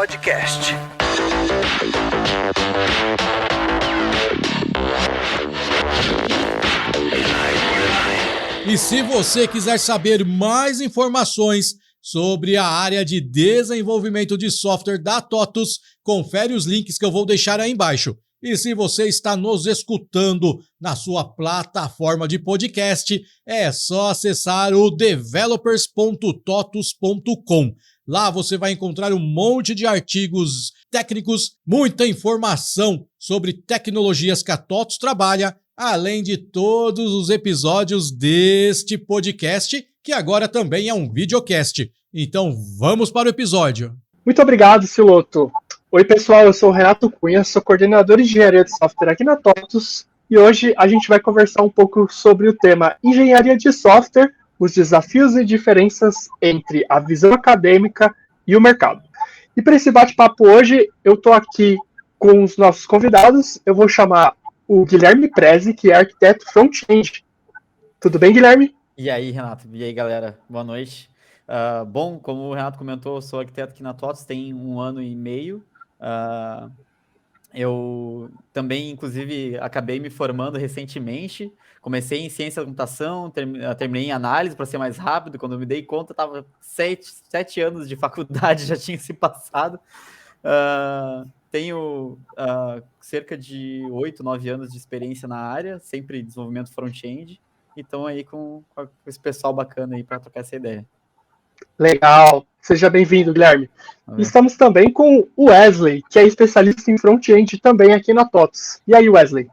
Podcast. E se você quiser saber mais informações sobre a área de desenvolvimento de software da TOTUS, confere os links que eu vou deixar aí embaixo. E se você está nos escutando na sua plataforma de podcast, é só acessar o developers.totus.com. Lá você vai encontrar um monte de artigos técnicos, muita informação sobre tecnologias que a TOTUS trabalha, além de todos os episódios deste podcast, que agora também é um videocast. Então vamos para o episódio. Muito obrigado, Siloto. Oi, pessoal, eu sou o Renato Cunha, sou coordenador de engenharia de software aqui na TOTUS e hoje a gente vai conversar um pouco sobre o tema engenharia de software, os desafios e diferenças entre a visão acadêmica e o mercado. E para esse bate-papo hoje, eu estou aqui com os nossos convidados. Eu vou chamar o Guilherme Prezi, que é arquiteto front-end. Tudo bem, Guilherme? E aí, Renato? E aí, galera? Boa noite. Bom, como o Renato comentou, eu sou arquiteto aqui na TOTUS, tem 1 ano e meio. Eu também, inclusive, acabei me formando recentemente. Comecei em ciência da computação, terminei em análise para ser mais rápido. Quando eu me dei conta, estava 7 anos de faculdade, já tinha se passado. Tenho cerca de 8, 9 anos de experiência na área, sempre desenvolvimento front-end. E estão aí com esse pessoal bacana aí para trocar essa ideia. Legal. Seja bem-vindo, Guilherme. Estamos também com o Wesley, que é especialista em front-end também aqui na TOTUS. E aí, Wesley?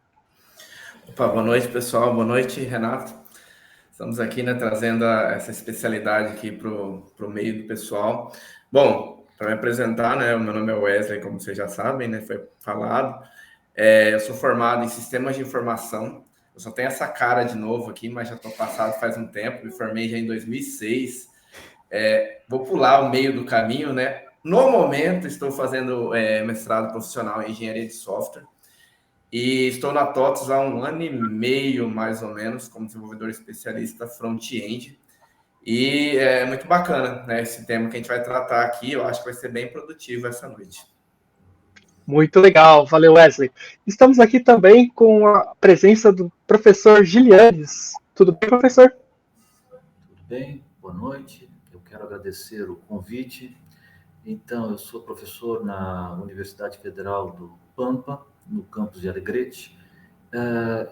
Opa, boa noite, pessoal. Boa noite, Renato. Estamos aqui, trazendo essa especialidade aqui para o meio do pessoal. Bom, para me apresentar, o meu nome é Wesley, como vocês já sabem, foi falado. Eu sou formado em sistemas de informação. Eu só tenho essa cara de novo aqui, mas já estou passado faz um tempo. Me formei já em 2006. Vou pular o meio do caminho, No momento, estou fazendo mestrado profissional em engenharia de software e estou na TOTUS há 1 ano e meio, mais ou menos, como desenvolvedor especialista front-end. E é muito bacana, esse tema que a gente vai tratar aqui. Eu acho que vai ser bem produtivo essa noite. Muito legal, valeu, Wesley. Estamos aqui também com a presença do professor Gilianes. Tudo bem, professor? Tudo bem, boa noite. Eu quero agradecer o convite. Então, eu sou professor na Universidade Federal do Pampa, no campus de Alegrete.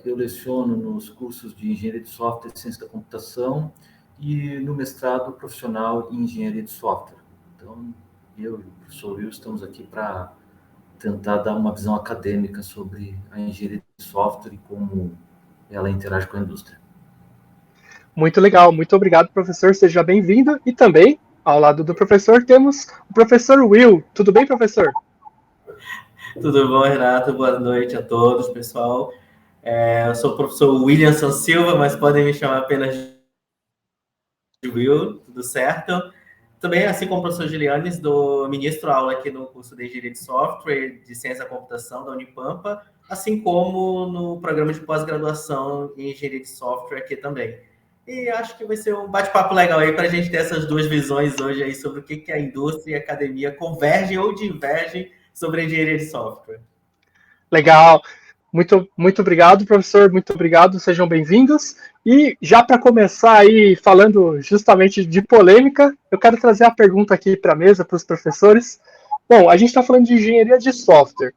Eu leciono nos cursos de Engenharia de Software e Ciência da Computação e no mestrado profissional em Engenharia de Software. Então, eu e o professor Will estamos aqui para tentar dar uma visão acadêmica sobre a engenharia de software e como ela interage com a indústria. Muito legal, muito obrigado, professor, seja bem-vindo. E também, ao lado do professor, temos o professor Will. Tudo bem, professor? Tudo bom, Renato? Boa noite a todos, pessoal. Eu sou o professor Williamson Silva, mas podem me chamar apenas de Will, tudo certo? Também, assim como o professor Gilianes, ministro aula aqui no curso de Engenharia de Software de Ciência da Computação da Unipampa, assim como no programa de pós-graduação em Engenharia de Software aqui também. E acho que vai ser um bate-papo legal aí para a gente ter essas duas visões hoje aí sobre o que a indústria e a academia convergem ou divergem sobre a engenharia de software. Legal. Muito obrigado, professor. Muito obrigado. Sejam bem-vindos. E já para começar aí falando justamente de polêmica, eu quero trazer a pergunta aqui para a mesa, para os professores. Bom, a gente está falando de engenharia de software.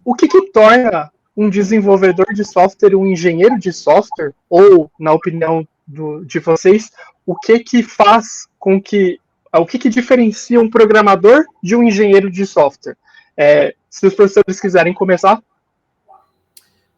O que torna um desenvolvedor de software um engenheiro de software? Ou, na opinião de vocês, o que faz com que... O que diferencia um programador de um engenheiro de software? Se os professores quiserem começar.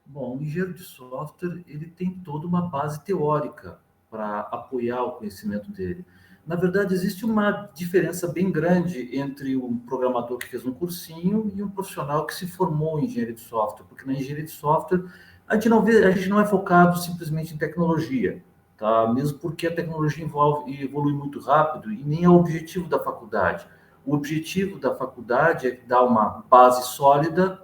Bom, o engenheiro de software ele tem toda uma base teórica para apoiar o conhecimento dele. Na verdade, existe uma diferença bem grande entre um programador que fez um cursinho e um profissional que se formou em engenharia de software, porque na engenharia de software a gente não é focado simplesmente em tecnologia, tá? Mesmo porque a tecnologia evolui muito rápido e nem é o objetivo da faculdade. O objetivo da faculdade é dar uma base sólida,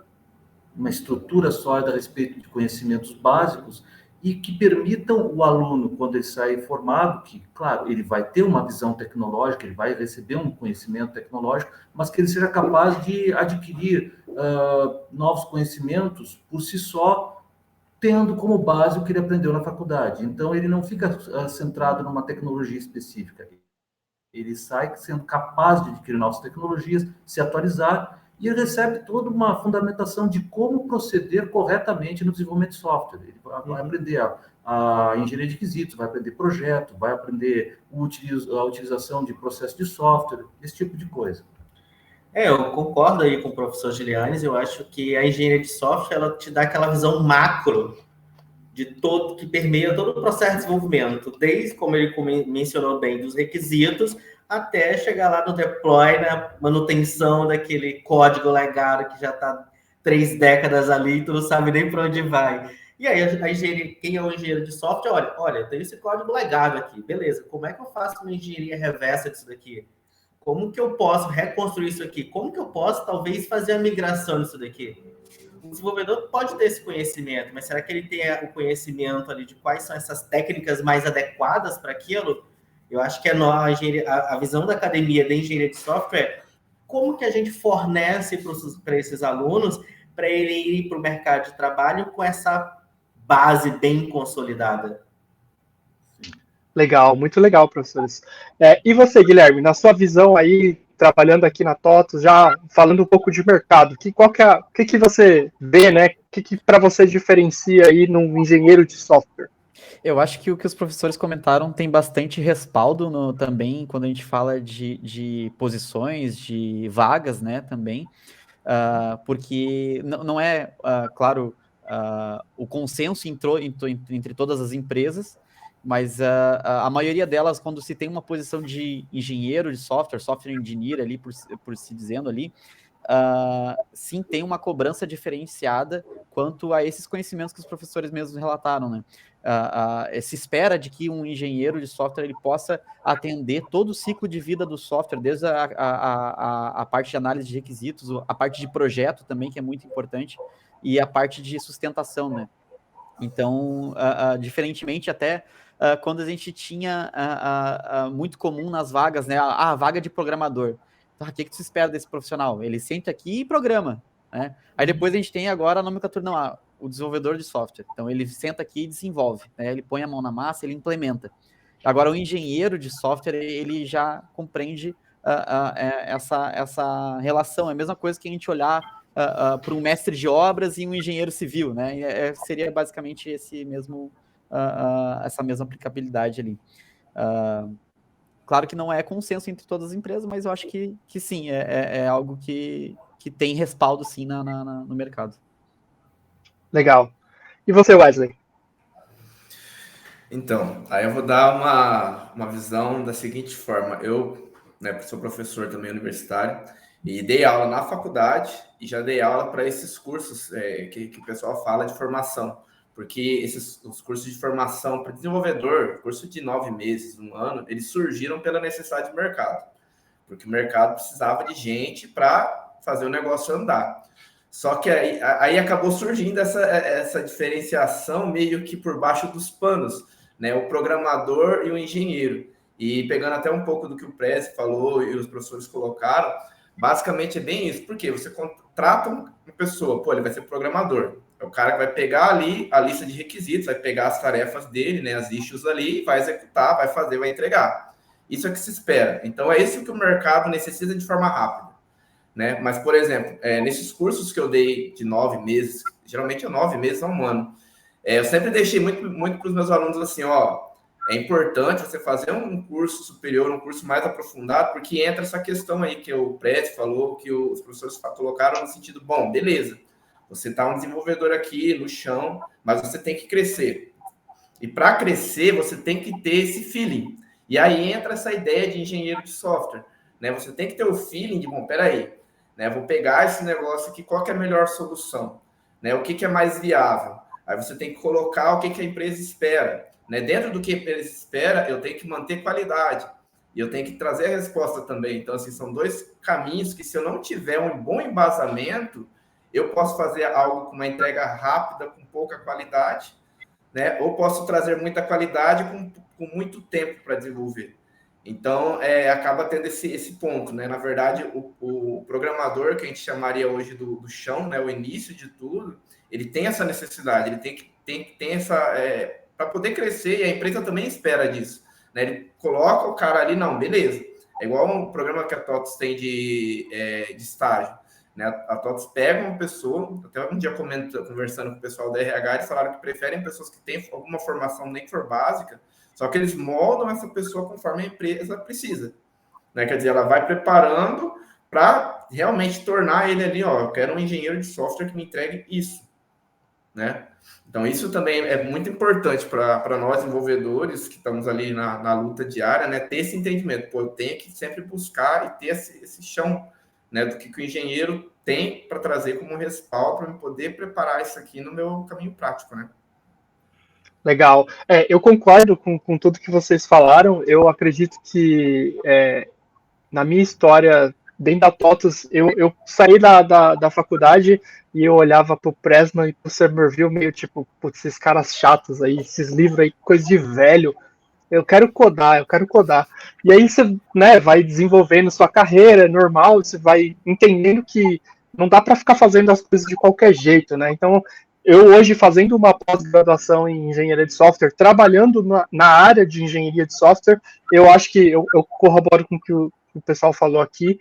uma estrutura sólida a respeito de conhecimentos básicos e que permitam o aluno, quando ele sair formado, que, claro, ele vai ter uma visão tecnológica, ele vai receber um conhecimento tecnológico, mas que ele seja capaz de adquirir novos conhecimentos por si só, tendo como base o que ele aprendeu na faculdade. Então, ele não fica centrado numa tecnologia específica. Ele sai sendo capaz de adquirir novas tecnologias, se atualizar, e ele recebe toda uma fundamentação de como proceder corretamente no desenvolvimento de software. Ele vai aprender a engenharia de requisitos, vai aprender projeto, vai aprender a utilização de processo de software, esse tipo de coisa. Eu concordo aí com o professor Gilianes. Eu acho que a engenharia de software, ela te dá aquela visão macro de todo, que permeia todo o processo de desenvolvimento, desde, como ele mencionou bem, dos requisitos, até chegar lá no deploy, na manutenção daquele código legado que já está 3 décadas ali e tu não sabe nem para onde vai. E aí, a engenharia, quem é o engenheiro de software, olha, eu tenho esse código legado aqui, beleza, como é que eu faço uma engenharia reversa disso daqui? Como que eu posso reconstruir isso aqui? Como que eu posso, talvez, fazer a migração disso daqui? O desenvolvedor pode ter esse conhecimento, mas será que ele tem o conhecimento ali de quais são essas técnicas mais adequadas para aquilo? Eu acho que a visão da academia de engenharia de software, como que a gente fornece para esses alunos para ele ir para o mercado de trabalho com essa base bem consolidada? Legal, muito legal, professores. E você, Guilherme, na sua visão aí, trabalhando aqui na TOTUS, já falando um pouco de mercado, o que você vê, né? O que para você diferencia aí num engenheiro de software? Eu acho que o que os professores comentaram tem bastante respaldo também quando a gente fala de posições, de vagas, né, também, porque não é, claro, o consenso entre todas as empresas, mas a maioria delas, quando se tem uma posição de engenheiro de software engineer ali, por se dizendo ali, sim, tem uma cobrança diferenciada quanto a esses conhecimentos que os professores mesmos relataram, né? Se espera de que um engenheiro de software ele possa atender todo o ciclo de vida do software, desde a parte de análise de requisitos, a parte de projeto também, que é muito importante, e a parte de sustentação, né? Então, diferentemente até quando a gente tinha muito comum nas vagas, né? A vaga de programador. Então, o que se espera desse profissional? Ele senta aqui e programa, né? Aí depois a gente tem agora a nomenclatura, não, o desenvolvedor de software. Então, ele senta aqui e desenvolve, né? Ele põe a mão na massa, ele implementa. Agora, o engenheiro de software, ele já compreende essa relação. É a mesma coisa que a gente olhar para um mestre de obras e um engenheiro civil, né? Seria basicamente essa mesma aplicabilidade ali. Claro que não é consenso entre todas as empresas, mas eu acho que sim, é algo que tem respaldo, sim, no mercado. Legal. E você, Wesley? Então, aí eu vou dar uma visão da seguinte forma. Eu, né, sou professor também universitário e dei aula na faculdade e já dei aula para esses cursos que o pessoal fala de formação. Porque os cursos de formação para desenvolvedor, curso de 9 meses, 1 ano, eles surgiram pela necessidade do mercado. Porque o mercado precisava de gente para fazer o negócio andar. Só que aí acabou surgindo essa diferenciação meio que por baixo dos panos, né? O programador e o engenheiro. E pegando até um pouco do que o Prezi falou e os professores colocaram, basicamente é bem isso. Porque você contrata uma pessoa, ele vai ser programador. É o cara que vai pegar ali a lista de requisitos, vai pegar as tarefas dele, né, as issues ali, vai executar, vai fazer, vai entregar. Isso é o que se espera. Então, é isso que o mercado necessita de forma rápida, né? Mas, por exemplo, nesses cursos que eu dei de 9 meses, geralmente é 9 meses a 1 ano, eu sempre deixei muito para os meus alunos assim, é importante você fazer um curso superior, um curso mais aprofundado, porque entra essa questão aí que o Prezi falou, que os professores colocaram no sentido, bom, beleza, você está um desenvolvedor aqui no chão, mas você tem que crescer. E para crescer, você tem que ter esse feeling. E aí entra essa ideia de engenheiro de software, né? Você tem que ter o feeling de, bom, peraí, né? Vou pegar esse negócio aqui, qual que é a melhor solução? Né? O que é mais viável? Aí você tem que colocar o que a empresa espera. Né? Dentro do que a empresa espera, eu tenho que manter qualidade. E eu tenho que trazer a resposta também. Então, assim, são 2 caminhos que, se eu não tiver um bom embasamento, eu posso fazer algo com uma entrega rápida, com pouca qualidade, né? Ou posso trazer muita qualidade com muito tempo para desenvolver. Então, acaba tendo esse ponto, né? Na verdade, o programador, que a gente chamaria hoje do chão, né? O início de tudo, ele tem essa necessidade, ele tem que ter essa... para poder crescer, e a empresa também espera disso, né? Ele coloca o cara ali, não, beleza. É igual um programa que a TOTS tem de estágio, né? A TOTS pega uma pessoa, até um dia conversando com o pessoal da RH, eles falaram que preferem pessoas que têm alguma formação nem que for básica, só que eles moldam essa pessoa conforme a empresa precisa, né? Quer dizer, ela vai preparando para realmente tornar ele ali, ó, eu quero um engenheiro de software que me entregue isso, né? Então, isso também é muito importante para nós desenvolvedores que estamos ali na luta diária, né? Ter esse entendimento. Pô, eu tenho que sempre buscar e ter esse chão, né? Do que o engenheiro tem para trazer como respaldo para eu poder preparar isso aqui no meu caminho prático, né? Legal. Eu concordo com tudo que vocês falaram. Eu acredito que na minha história, dentro da TOTUS, eu saí da faculdade e eu olhava pro Presma e pro Somerville meio tipo, putz, esses caras chatos aí, esses livros aí, coisa de velho. Eu quero codar. E aí você, né, vai desenvolvendo sua carreira, é normal, você vai entendendo que não dá para ficar fazendo as coisas de qualquer jeito, né? Então, eu hoje fazendo uma pós-graduação em engenharia de software, trabalhando na área de engenharia de software, eu acho que eu corroboro com o que o pessoal falou aqui,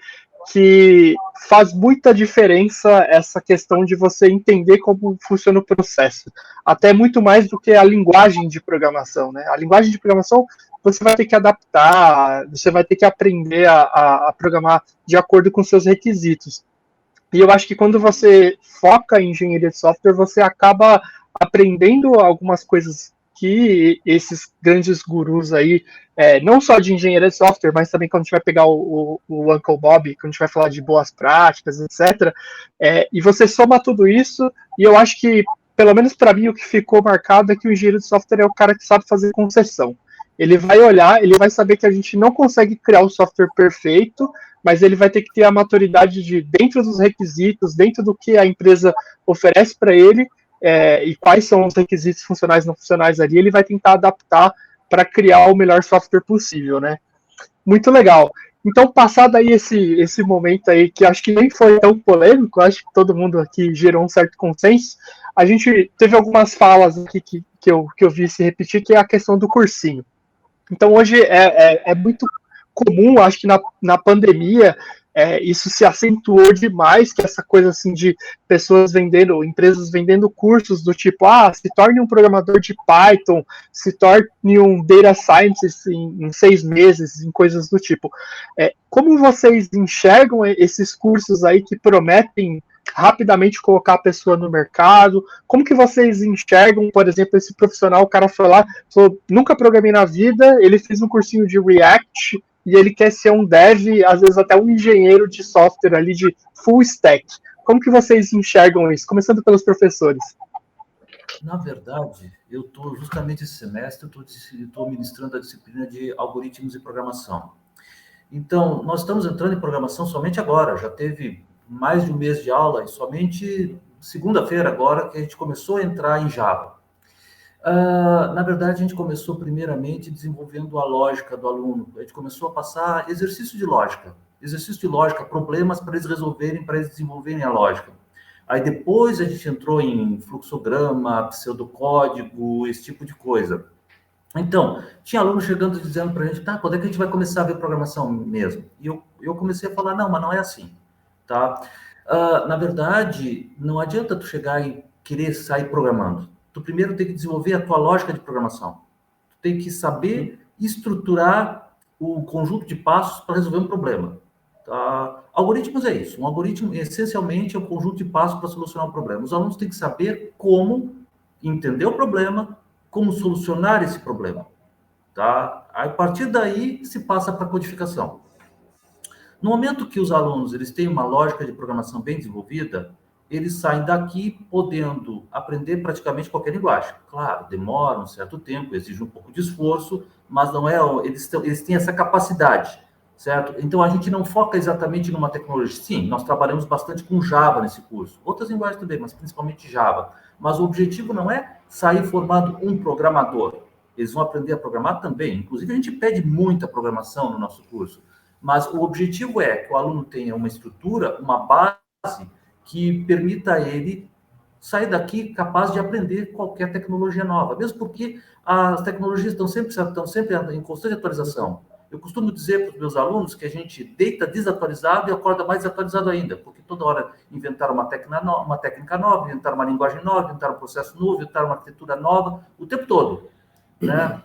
que faz muita diferença essa questão de você entender como funciona o processo. Até muito mais do que a linguagem de programação, né? A linguagem de programação você vai ter que adaptar, você vai ter que aprender a programar de acordo com seus requisitos. E eu acho que quando você foca em engenharia de software, você acaba aprendendo algumas coisas que esses grandes gurus aí, não só de engenharia de software, mas também quando a gente vai pegar o Uncle Bob, quando a gente vai falar de boas práticas, etc. E você soma tudo isso, e eu acho que, pelo menos para mim, o que ficou marcado é que o engenheiro de software é o cara que sabe fazer concessão. Ele vai olhar, ele vai saber que a gente não consegue criar o software perfeito, mas ele vai ter que ter a maturidade de, dentro dos requisitos, dentro do que a empresa oferece para ele, e quais são os requisitos funcionais e não funcionais ali, ele vai tentar adaptar para criar o melhor software possível, né? Muito legal. Então, passado aí esse momento aí, que acho que nem foi tão polêmico, acho que todo mundo aqui gerou um certo consenso, a gente teve algumas falas aqui que eu vi se repetir, que é a questão do cursinho. Então, hoje é muito comum, acho que na pandemia, isso se acentuou demais, que essa coisa assim de empresas vendendo cursos do tipo, se torne um programador de Python, se torne um data scientist em 6 meses, em coisas do tipo. Como vocês enxergam esses cursos aí que prometem rapidamente colocar a pessoa no mercado? Como que vocês enxergam, por exemplo, esse profissional, o cara foi lá, falou, nunca programei na vida, ele fez um cursinho de React, e ele quer ser um dev, às vezes até um engenheiro de software ali, de full stack. Como que vocês enxergam isso? Começando pelos professores. Na verdade, eu estou justamente esse semestre, estou ministrando a disciplina de algoritmos e programação. Então, nós estamos entrando em programação somente agora, já teve mais de um mês de aula, e somente segunda-feira agora que a gente começou a entrar em Java. Na verdade, a gente começou primeiramente desenvolvendo a lógica do aluno. A gente começou a passar exercício de lógica, problemas para eles resolverem, para eles desenvolverem a lógica. Aí depois a gente entrou em fluxograma, pseudocódigo, esse tipo de coisa. Então, tinha aluno chegando e dizendo para a gente, quando é que a gente vai começar a ver programação mesmo? E eu comecei a falar, não, mas não é assim, tá? Na verdade, não adianta tu chegar e querer sair programando. Tu primeiro tem que desenvolver a tua lógica de programação. Tu tem que saber estruturar o conjunto de passos para resolver um problema. Tá? Algoritmos é isso. Um algoritmo, essencialmente, é um conjunto de passos para solucionar um problema. Os alunos têm que saber como entender o problema, como solucionar esse problema. Tá? A partir daí, se passa para a codificação. No momento que os alunos eles têm uma lógica de programação bem desenvolvida, eles saem daqui podendo aprender praticamente qualquer linguagem. Claro, demora um certo tempo, exige um pouco de esforço, mas não é. Eles têm essa capacidade certo? Então, a gente não foca exatamente numa tecnologia. Sim, nós trabalhamos bastante com Java nesse curso, outras linguagens também, mas principalmente Java. Mas o objetivo não é sair formando um programador. Eles vão aprender a programar também. Inclusive, a gente pede muita programação no nosso curso. Mas o objetivo é que o aluno tenha uma estrutura, uma base que permita a ele sair daqui capaz de aprender qualquer tecnologia nova, mesmo porque as tecnologias estão sempre em constante atualização. Eu costumo dizer para os meus alunos que a gente deita desatualizado e acorda mais desatualizado ainda, porque toda hora inventaram uma técnica nova, inventaram uma linguagem nova, inventaram um processo novo, inventaram uma arquitetura nova, o tempo todo, né?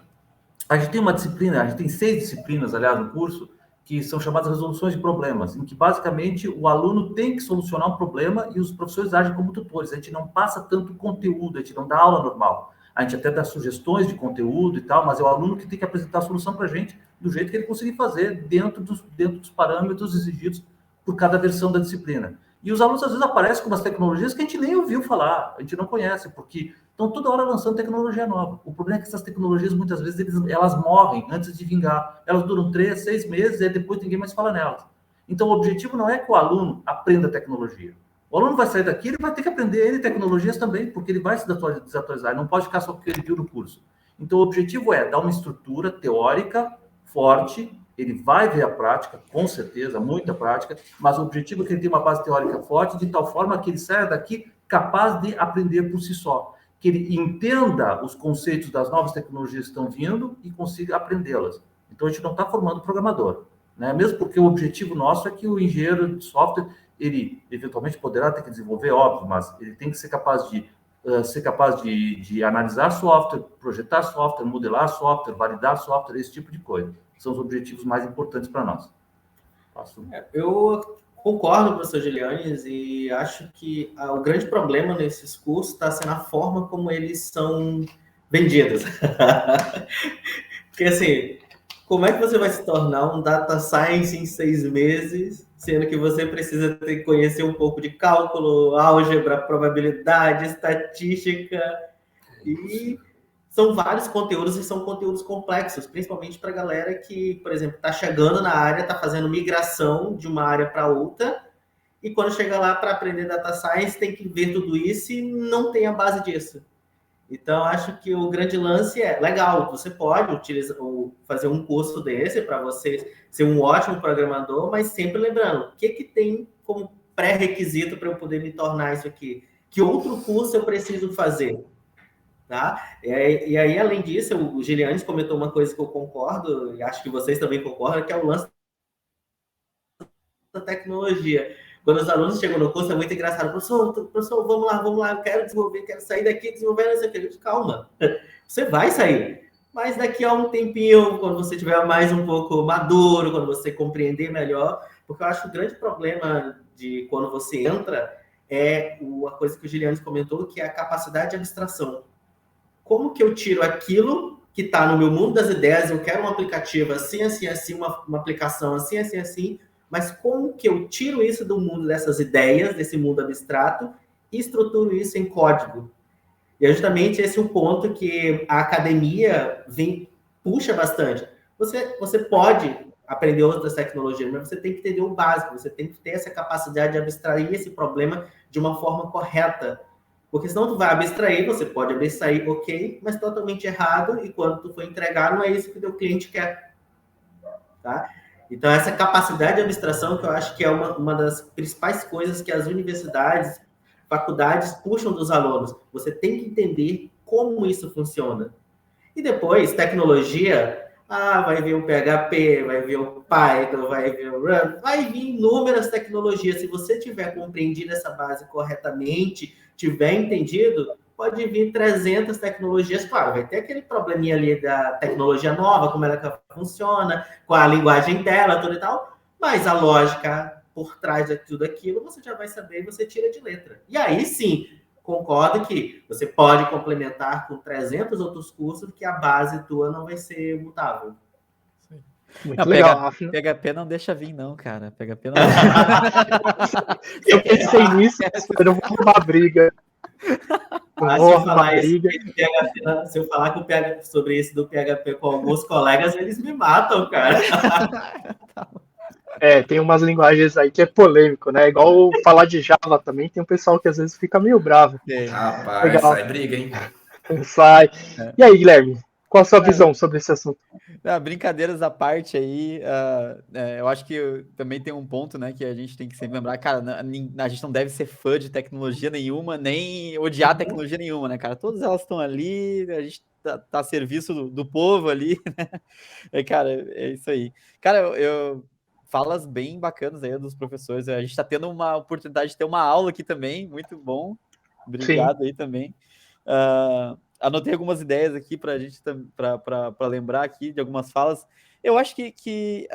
A gente tem uma disciplina, a gente tem 6 disciplinas, aliás, no curso, que são chamadas resoluções de problemas, em que basicamente o aluno tem que solucionar um problema e os professores agem como tutores. A gente não passa tanto conteúdo, a gente não dá aula normal. A gente até dá sugestões de conteúdo e tal, mas é o aluno que tem que apresentar a solução para a gente do jeito que ele conseguir fazer dentro dos parâmetros exigidos por cada versão da disciplina. E os alunos às vezes aparecem com umas tecnologias que a gente nem ouviu falar, a gente não conhece, porque estão toda hora lançando tecnologia nova. O problema é que essas tecnologias, muitas vezes, elas morrem antes de vingar. Elas duram 3, 6 meses e depois ninguém mais fala nelas. Então, o objetivo não é que o aluno aprenda tecnologia. O aluno vai sair daqui, ele vai ter que aprender tecnologias também, porque ele vai se desatualizar. Ele não pode ficar só com o que ele viu no curso. Então, o objetivo é dar uma estrutura teórica forte. Ele vai ver a prática, com certeza, muita prática, mas o objetivo é que ele tenha uma base teórica forte, de tal forma que ele saia daqui capaz de aprender por si só. Que ele entenda os conceitos das novas tecnologias que estão vindo e consiga aprendê-las. Então, a gente não está formando programador, né? Mesmo porque o objetivo nosso é que o engenheiro de software, ele eventualmente poderá ter que desenvolver, óbvio, mas ele tem que ser capaz de analisar software, projetar software, modelar software, validar software, esse tipo de coisa. São os objetivos mais importantes para nós. Eu concordo, professor Gilianes, e acho que o grande problema nesses cursos está sendo a forma como eles são vendidos. Porque, assim, como é que você vai se tornar um data science em 6 meses, sendo que você precisa ter que conhecer um pouco de cálculo, álgebra, probabilidade, estatística, e são vários conteúdos e são conteúdos complexos, principalmente para a galera que, por exemplo, está chegando na área, está fazendo migração de uma área para outra, e quando chega lá para aprender data science, tem que ver tudo isso e não tem a base disso. Então, acho que o grande lance é, legal, você pode utilizar ou fazer um curso desse para você ser um ótimo programador, mas sempre lembrando, o que tem como pré-requisito para eu poder me tornar isso aqui? Que outro curso eu preciso fazer? Tá? E aí, além disso, o Gilianes comentou uma coisa que eu concordo, e acho que vocês também concordam, que é o lance da tecnologia. Quando os alunos chegam no curso, é muito engraçado. Professor, vamos lá, eu quero desenvolver, quero sair daqui, desenvolver, não sei o que. Calma, você vai sair. Mas daqui a um tempinho, quando você estiver mais um pouco maduro, quando você compreender melhor, porque eu acho que o grande problema de quando você entra é a coisa que o Gilianes comentou, que é a capacidade de abstração. Como que eu tiro aquilo que está no meu mundo das ideias, eu quero um aplicativo assim, uma aplicação assim, mas como que eu tiro isso do mundo dessas ideias, desse mundo abstrato, e estruturo isso em código? E é justamente esse o ponto que a academia puxa bastante. Você pode aprender outras tecnologias, mas você tem que entender o básico, você tem que ter essa capacidade de abstrair esse problema de uma forma correta. Porque senão tu vai abstrair, você pode abstrair, ok, mas totalmente errado, e quando tu for entregar, não é isso que o teu cliente quer. Tá? Então, essa capacidade de abstração, que eu acho que é uma das principais coisas que as universidades, faculdades puxam dos alunos. Você tem que entender como isso funciona. E depois, tecnologia, vai vir o PHP, vai vir o Python, vai vir o Rust, vai vir inúmeras tecnologias. Se você tiver compreendido essa base corretamente, tiver entendido, pode vir 300 tecnologias. Claro, vai ter aquele probleminha ali da tecnologia nova, como ela funciona, com a linguagem dela, tudo e tal, mas a lógica por trás de tudo aquilo, você já vai saber e você tira de letra. E aí sim, concordo que você pode complementar com 300 outros cursos, que a base tua não vai ser mutável. Muito legal. PHP não deixa vir, não, cara. PHP não Eu pensei nisso, mas eu vou arrumar briga. Se eu falar sobre isso do PHP com alguns colegas, eles me matam, cara. Tem umas linguagens aí que é polêmico, né? Igual falar de Java também, tem um pessoal que às vezes fica meio bravo. Rapaz, Legal. sai briga, hein? Sai. E aí, Guilherme, qual a sua visão sobre esse assunto? Brincadeiras à parte aí, eu acho que também tem um ponto, né, que a gente tem que sempre lembrar, cara, a gente não deve ser fã de tecnologia nenhuma, nem odiar tecnologia nenhuma, né, cara? Todas elas estão ali, a gente tá a serviço do povo ali, né? Cara, é isso aí. Cara, falas bem bacanas aí dos professores, a gente tá tendo uma oportunidade de ter uma aula aqui também, muito bom. Obrigado. Sim. Aí também. Anotei algumas ideias aqui para a gente para lembrar aqui de algumas falas. Eu acho que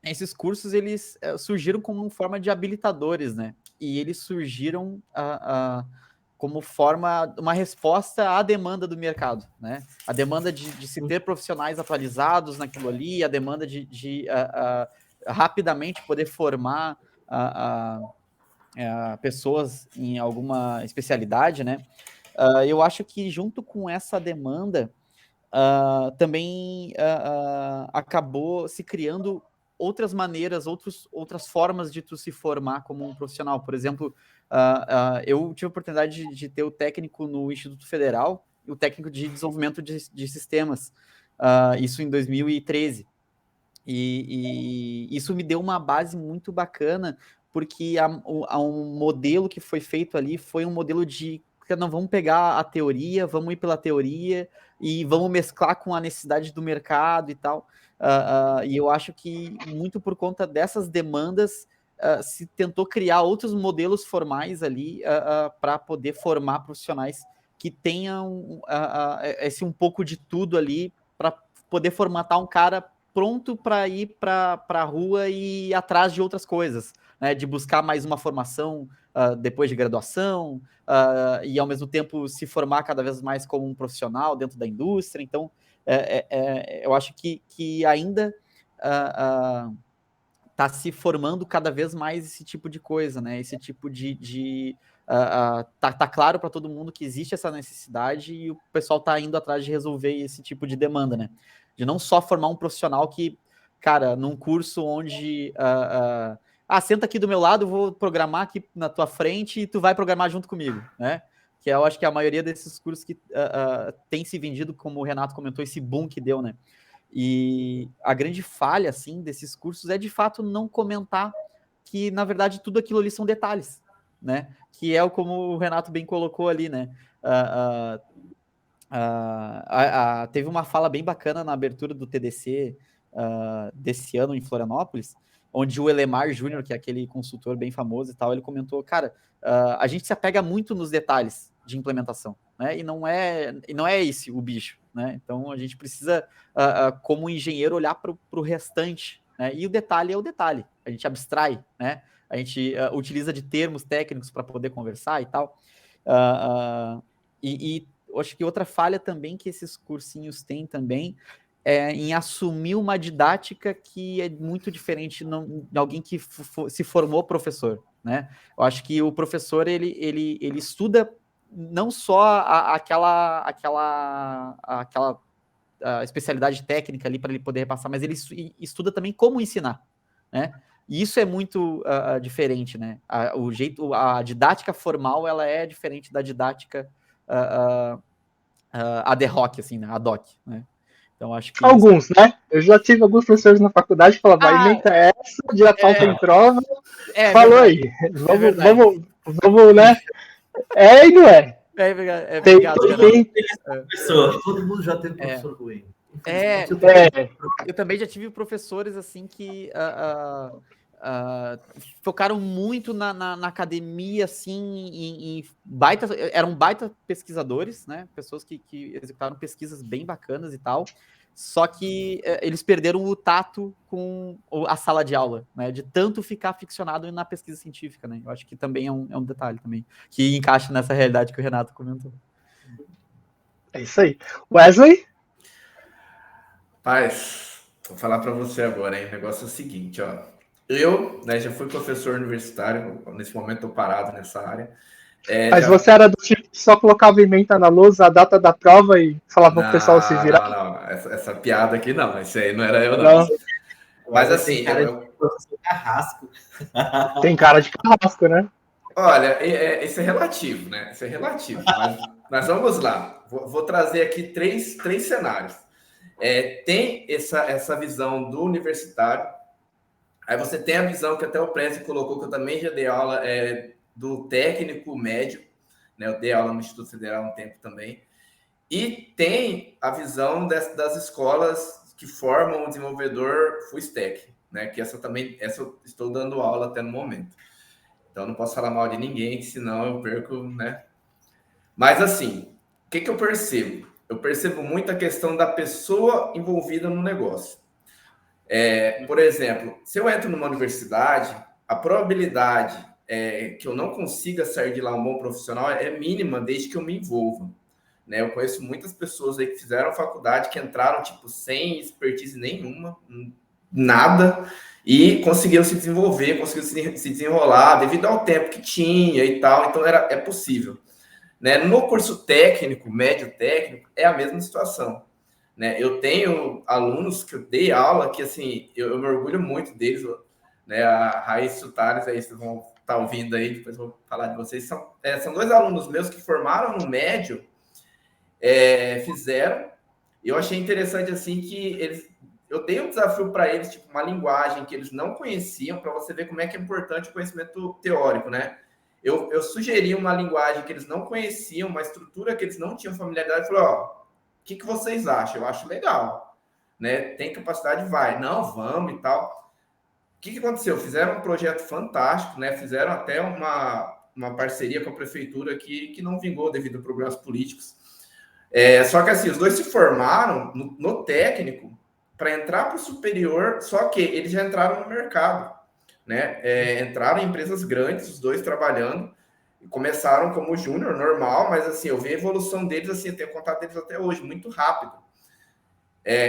esses cursos eles surgiram como forma de habilitadores, né? E eles surgiram como uma resposta à demanda do mercado, né? A demanda de se ter profissionais atualizados naquilo ali, a demanda de rapidamente poder formar pessoas em alguma especialidade, né? Eu acho que junto com essa demanda, também acabou se criando outras maneiras, outras formas de tu se formar como um profissional. Por exemplo, eu tive a oportunidade de ter o técnico no Instituto Federal e o técnico de desenvolvimento de sistemas, isso em 2013. E isso me deu uma base muito bacana, porque um modelo que foi feito ali foi um modelo de não, vamos pegar a teoria, vamos ir pela teoria e vamos mesclar com a necessidade do mercado e tal. E eu acho que muito por conta dessas demandas se tentou criar outros modelos formais ali para poder formar profissionais que tenham esse um pouco de tudo ali para poder formatar um cara pronto para ir para a rua e ir atrás de outras coisas, né? De buscar mais uma formação depois de graduação e, ao mesmo tempo, se formar cada vez mais como um profissional dentro da indústria. Então, eu acho que ainda está se formando cada vez mais esse tipo de coisa, né? Esse tipo tá claro para todo mundo que existe essa necessidade e o pessoal está indo atrás de resolver esse tipo de demanda, né? De não só formar um profissional que, cara, num curso onde senta aqui do meu lado, eu vou programar aqui na tua frente e tu vai programar junto comigo, né? Que eu acho que a maioria desses cursos que tem se vendido, como o Renato comentou, esse boom que deu, né? E a grande falha, assim, desses cursos é, de fato, não comentar que, na verdade, tudo aquilo ali são detalhes, né? Que é como o Renato bem colocou ali, né? Teve uma fala bem bacana na abertura do TDC desse ano em Florianópolis, onde o Elemar Júnior, que é aquele consultor bem famoso e tal, ele comentou, cara, a gente se apega muito nos detalhes de implementação, né? E não é esse o bicho, né? Então a gente precisa, como engenheiro, olhar para o restante, né? E o detalhe é o detalhe, a gente abstrai, né? A gente utiliza de termos técnicos para poder conversar e tal. Eu acho que outra falha também que esses cursinhos têm também é em assumir uma didática que é muito diferente de alguém que se formou professor, né? Eu acho que o professor, ele estuda não só aquela especialidade técnica ali para ele poder repassar, mas ele estuda também como ensinar, né? E isso é muito diferente, né? A didática formal, ela é diferente da didática ad hoc, assim, né? Ad hoc, né? Então, acho que alguns, né? Eu já tive alguns professores na faculdade que falavam, emenda essa, dia tal tem prova. Falou verdade. Aí. Vamos, né? E não é. Todo mundo já teve professor ruim. Eu também já tive professores, assim, que focaram muito na academia, assim, eram baita pesquisadores, né? Pessoas que executaram pesquisas bem bacanas e tal. Só que eles perderam o tato com a sala de aula, né? De tanto ficar ficcionado na pesquisa científica, né? Eu acho que também é um detalhe também, que encaixa nessa realidade que o Renato comentou. É isso aí. Wesley? Paz, vou falar para você agora, hein? O negócio é o seguinte, ó. Eu, né, já fui professor universitário, nesse momento estou parado nessa área. Mas você era do tipo que só colocava ementa na lousa, a data da prova e falava pro pessoal se virar? Não. Essa piada aqui não. Isso aí não era eu, Não. Mas assim, tem cara de professor carrasco. Tem cara de carrasco, né? olha, isso é relativo, né? Isso é relativo. Mas vamos lá. Vou trazer aqui três cenários. Tem essa visão do universitário. Aí você tem a visão que até o Prezi colocou, que eu também já dei aula, do técnico médio, né? Eu dei aula no Instituto Federal há um tempo também. E tem a visão das escolas que formam o desenvolvedor full stack, né? Que essa eu estou dando aula até no momento. Então não posso falar mal de ninguém, senão eu perco, né? Mas assim, o que eu percebo? Eu percebo muito a questão da pessoa envolvida no negócio. Por exemplo, se eu entro numa universidade, a probabilidade que eu não consiga sair de lá um bom profissional é mínima desde que eu me envolva. Né? Eu conheço muitas pessoas aí que fizeram faculdade, que entraram tipo sem expertise nenhuma, nada, e conseguiram se desenvolver, conseguiram se desenrolar devido ao tempo que tinha e tal. Então é possível. Né? No curso técnico, médio técnico, é a mesma situação. Né? Eu tenho alunos que eu dei aula que, assim, eu me orgulho muito deles, né? A Raíssa Sutares, aí vocês vão estar ouvindo aí, depois eu vou falar de vocês. São dois alunos meus que formaram no médio, fizeram, e eu achei interessante, assim, que eu dei um desafio para eles, tipo, uma linguagem que eles não conheciam, para você ver como é que é importante o conhecimento teórico, né? Eu sugeri uma linguagem que eles não conheciam, uma estrutura que eles não tinham familiaridade, e falei, ó, o que vocês acham? Eu acho legal, né? Tem capacidade, vai. Não, vamos e tal. O que aconteceu? Fizeram um projeto fantástico, né? Fizeram até uma parceria com a prefeitura que não vingou devido a problemas políticos. Só que assim, os dois se formaram no técnico para entrar para o superior, só que eles já entraram no mercado, né? Entraram em empresas grandes, os dois trabalhando. Começaram como júnior, normal, mas assim, eu vi a evolução deles, assim, eu tenho contato deles até hoje, muito rápido.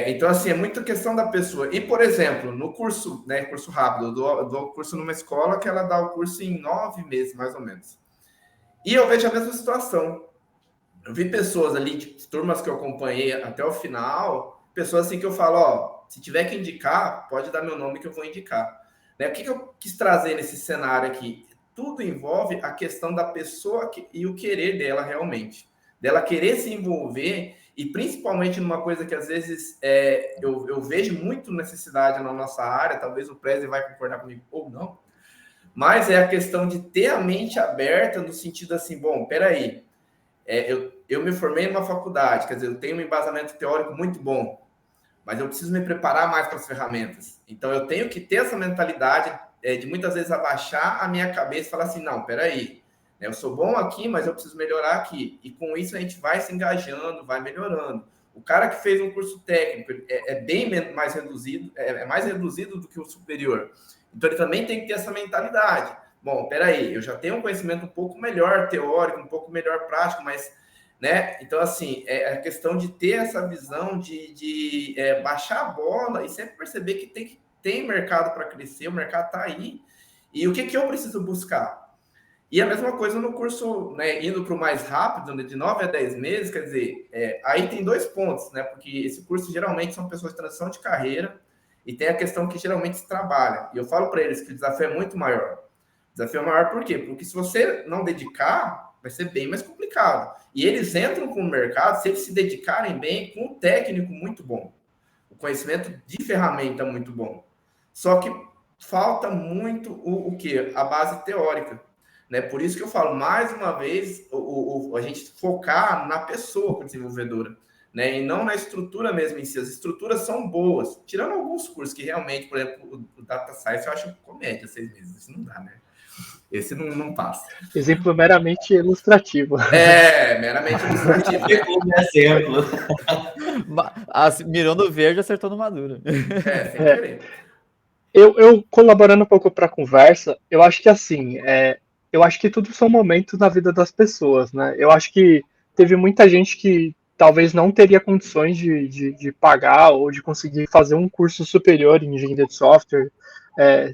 Então, assim, é muita questão da pessoa. E, por exemplo, no curso, né, curso rápido, eu dou curso numa escola que ela dá o curso em 9 meses, mais ou menos. E eu vejo a mesma situação. Eu vi pessoas ali, tipo, turmas que eu acompanhei até o final, pessoas assim que eu falo, ó, se tiver que indicar, pode dar meu nome que eu vou indicar. Né? O que eu quis trazer nesse cenário aqui? Tudo envolve a questão da pessoa e o querer dela realmente. Dela querer se envolver, e principalmente numa coisa que às vezes eu vejo muito necessidade na nossa área, talvez o Prezi vai concordar comigo ou não, mas é a questão de ter a mente aberta no sentido assim, bom, peraí, eu me formei numa faculdade, quer dizer, eu tenho um embasamento teórico muito bom, mas eu preciso me preparar mais para as ferramentas. Então eu tenho que ter essa mentalidade de muitas vezes abaixar a minha cabeça e falar assim, não, peraí, eu sou bom aqui, mas eu preciso melhorar aqui. E com isso a gente vai se engajando, vai melhorando. O cara que fez um curso técnico é bem mais reduzido, é mais reduzido do que o superior. Então ele também tem que ter essa mentalidade. Bom, peraí, eu já tenho um conhecimento um pouco melhor teórico, um pouco melhor prático, mas, né? Então, assim, é a questão de ter essa visão de baixar a bola e sempre perceber que tem mercado para crescer, o mercado está aí. E o que eu preciso buscar? E a mesma coisa no curso, né, indo para o mais rápido, né, de 9 a 10 meses, quer dizer, aí tem 2 pontos, né? Porque esse curso geralmente são pessoas de transição de carreira e tem a questão que geralmente se trabalha. E eu falo para eles que o desafio é muito maior. O desafio é maior por quê? Porque se você não dedicar, vai ser bem mais complicado. E eles entram com o mercado, se eles se dedicarem bem, com um técnico muito bom. O conhecimento de ferramenta muito bom. Só que falta muito o quê? A base teórica. Né? Por isso que eu falo, mais uma vez, a gente focar na pessoa desenvolvedora, né? E não na estrutura mesmo em si. As estruturas são boas, tirando alguns cursos que realmente, por exemplo, o Data Science eu acho comédia 6 meses, isso não dá, né? Esse não passa. Exemplo meramente ilustrativo. Meramente ilustrativo. Exemplo. Mirou no verde, acertou no maduro. Sem querer. Eu colaborando um pouco para a conversa, eu acho que assim, eu acho que tudo são momentos na vida das pessoas, né? Eu acho que teve muita gente que talvez não teria condições de pagar ou de conseguir fazer um curso superior em engenharia de software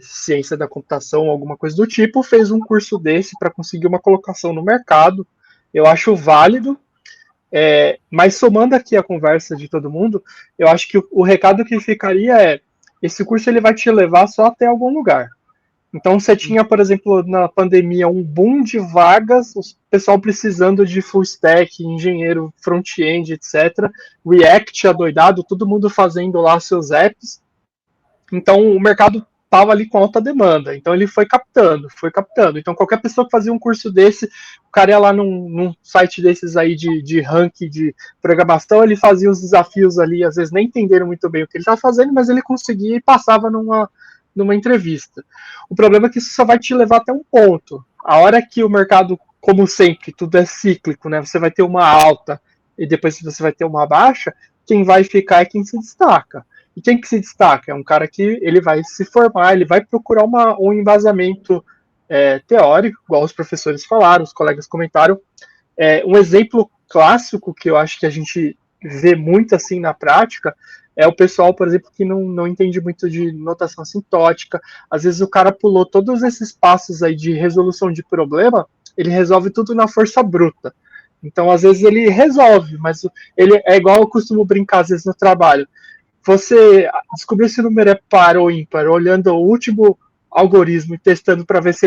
ciência da computação, alguma coisa do tipo, fez um curso desse para conseguir uma colocação no mercado. Eu acho válido, mas somando aqui a conversa de todo mundo, eu acho que o recado que ficaria esse curso ele vai te levar só até algum lugar. Então você tinha, por exemplo, na pandemia, um boom de vagas, o pessoal precisando de full stack, engenheiro front-end, etc. React adoidado, todo mundo fazendo lá seus apps. Então o mercado estava ali com alta demanda. Então ele foi captando. Então qualquer pessoa que fazia um curso desse, o cara ia lá num site desses aí de ranking de programação, ele fazia os desafios ali, às vezes nem entenderam muito bem o que ele estava fazendo, mas ele conseguia e passava numa entrevista. O problema é que isso só vai te levar até um ponto. A hora que o mercado, como sempre, tudo é cíclico, né? Você vai ter uma alta e depois você vai ter uma baixa, quem vai ficar é quem se destaca. E quem que se destaca? É um cara que ele vai se formar, ele vai procurar um embasamento teórico, igual os professores falaram, os colegas comentaram. Um exemplo clássico que eu acho que a gente vê muito assim na prática é o pessoal, por exemplo, que não entende muito de notação assintótica. Às vezes o cara pulou todos esses passos aí de resolução de problema, ele resolve tudo na força bruta. Então, às vezes ele resolve, mas ele é igual eu costumo brincar às vezes no trabalho. Você descobriu se o número é par ou ímpar, olhando o último algoritmo e testando para ver se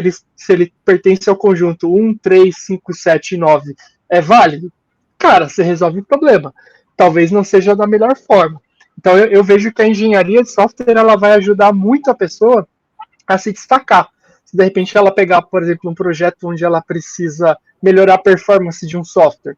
ele pertence ao conjunto 1, 3, 5, 7 e 9. É válido? Cara, você resolve o problema. Talvez não seja da melhor forma. Então eu vejo que a engenharia de software ela vai ajudar muito a pessoa a se destacar. Se de repente ela pegar, por exemplo, um projeto onde ela precisa melhorar a performance de um software,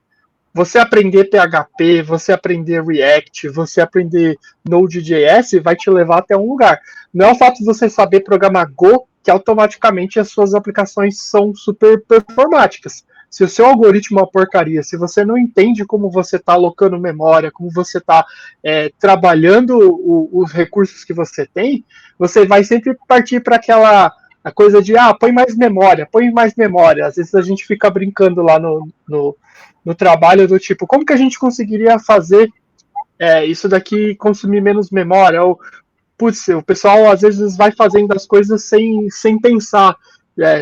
você aprender PHP, você aprender React, você aprender Node.js vai te levar até um lugar. Não é o fato de você saber programar Go que automaticamente as suas aplicações são super performáticas. Se o seu algoritmo é uma porcaria, se você não entende como você está alocando memória, como você está trabalhando os recursos que você tem, você vai sempre partir para aquela a coisa de, põe mais memória. Às vezes a gente fica brincando lá no trabalho do tipo, como que a gente conseguiria fazer isso daqui consumir menos memória? Ou, putz, o pessoal às vezes vai fazendo as coisas sem pensar.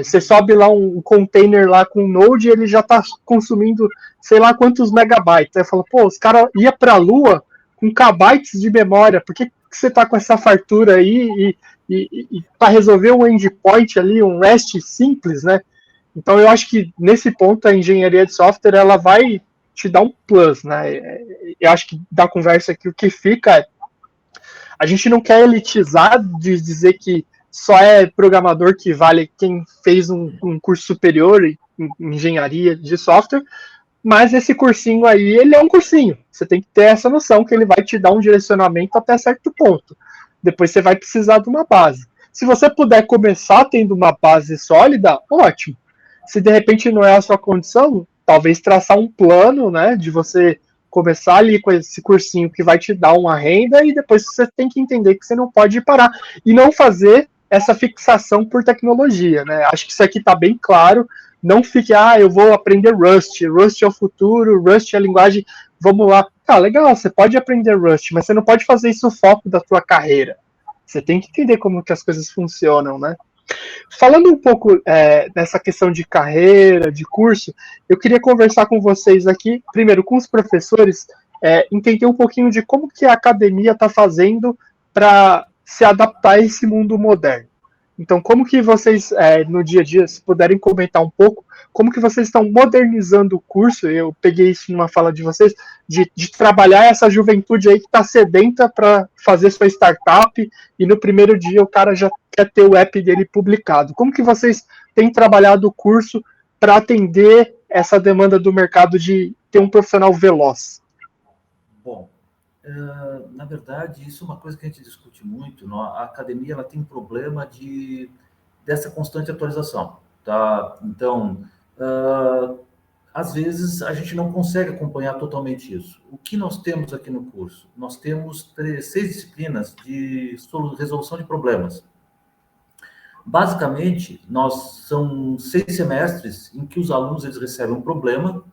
Você sobe lá um container lá com Node e ele já está consumindo sei lá quantos megabytes. Aí fala, pô, os caras iam para a Lua com kbytes de memória, por que você está com essa fartura aí e para resolver um endpoint ali, um REST simples, né? Então eu acho que nesse ponto a engenharia de software ela vai te dar um plus, né? Eu acho que da conversa aqui o que fica é a gente não quer elitizar de dizer que só é programador que vale quem fez um curso superior em engenharia de software, mas esse cursinho aí, ele é um cursinho. Você tem que ter essa noção que ele vai te dar um direcionamento até certo ponto. Depois você vai precisar de uma base. Se você puder começar tendo uma base sólida, ótimo. Se de repente não é a sua condição, talvez traçar um plano, né, de você começar ali com esse cursinho que vai te dar uma renda e depois você tem que entender que você não pode parar e não fazer essa fixação por tecnologia, né? Acho que isso aqui está bem claro. Não fique, eu vou aprender Rust. Rust é o futuro, Rust é a linguagem, vamos lá. Legal, você pode aprender Rust, mas você não pode fazer isso o foco da sua carreira. Você tem que entender como que as coisas funcionam, né? Falando um pouco nessa questão de carreira, de curso, eu queria conversar com vocês aqui, primeiro com os professores, entender um pouquinho de como que a academia está fazendo para se adaptar a esse mundo moderno. Então, como que vocês, no dia a dia, se puderem comentar um pouco, como que vocês estão modernizando o curso, eu peguei isso numa fala de vocês, de trabalhar essa juventude aí que está sedenta para fazer sua startup e no primeiro dia o cara já quer ter o app dele publicado. Como que vocês têm trabalhado o curso para atender essa demanda do mercado de ter um profissional veloz? Bom, na verdade, isso é uma coisa que a gente discute muito. A academia ela tem um problema dessa constante atualização. Tá? Então, às vezes, a gente não consegue acompanhar totalmente isso. O que nós temos aqui no curso? Nós temos 6 disciplinas de resolução de problemas. Basicamente, são 6 semestres em que os alunos eles recebem um problema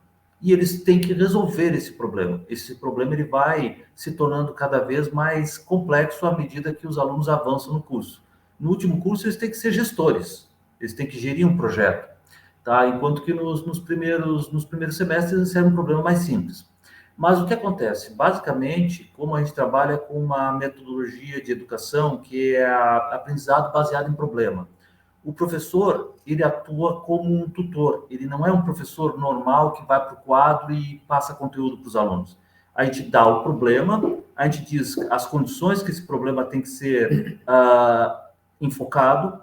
e eles têm que resolver esse problema. Esse problema ele vai se tornando cada vez mais complexo à medida que os alunos avançam no curso. no último curso eles têm que ser gestores, eles têm que gerir um projeto, tá? Enquanto que nos primeiros semestres era um problema mais simples. Mas o que acontece? Basicamente, como a gente trabalha com uma metodologia de educação que é aprendizado baseado em problema, o professor, ele atua como um tutor, ele não é um professor normal que vai para o quadro e passa conteúdo para os alunos. A gente dá o problema, a gente diz as condições que esse problema tem que ser enfocado,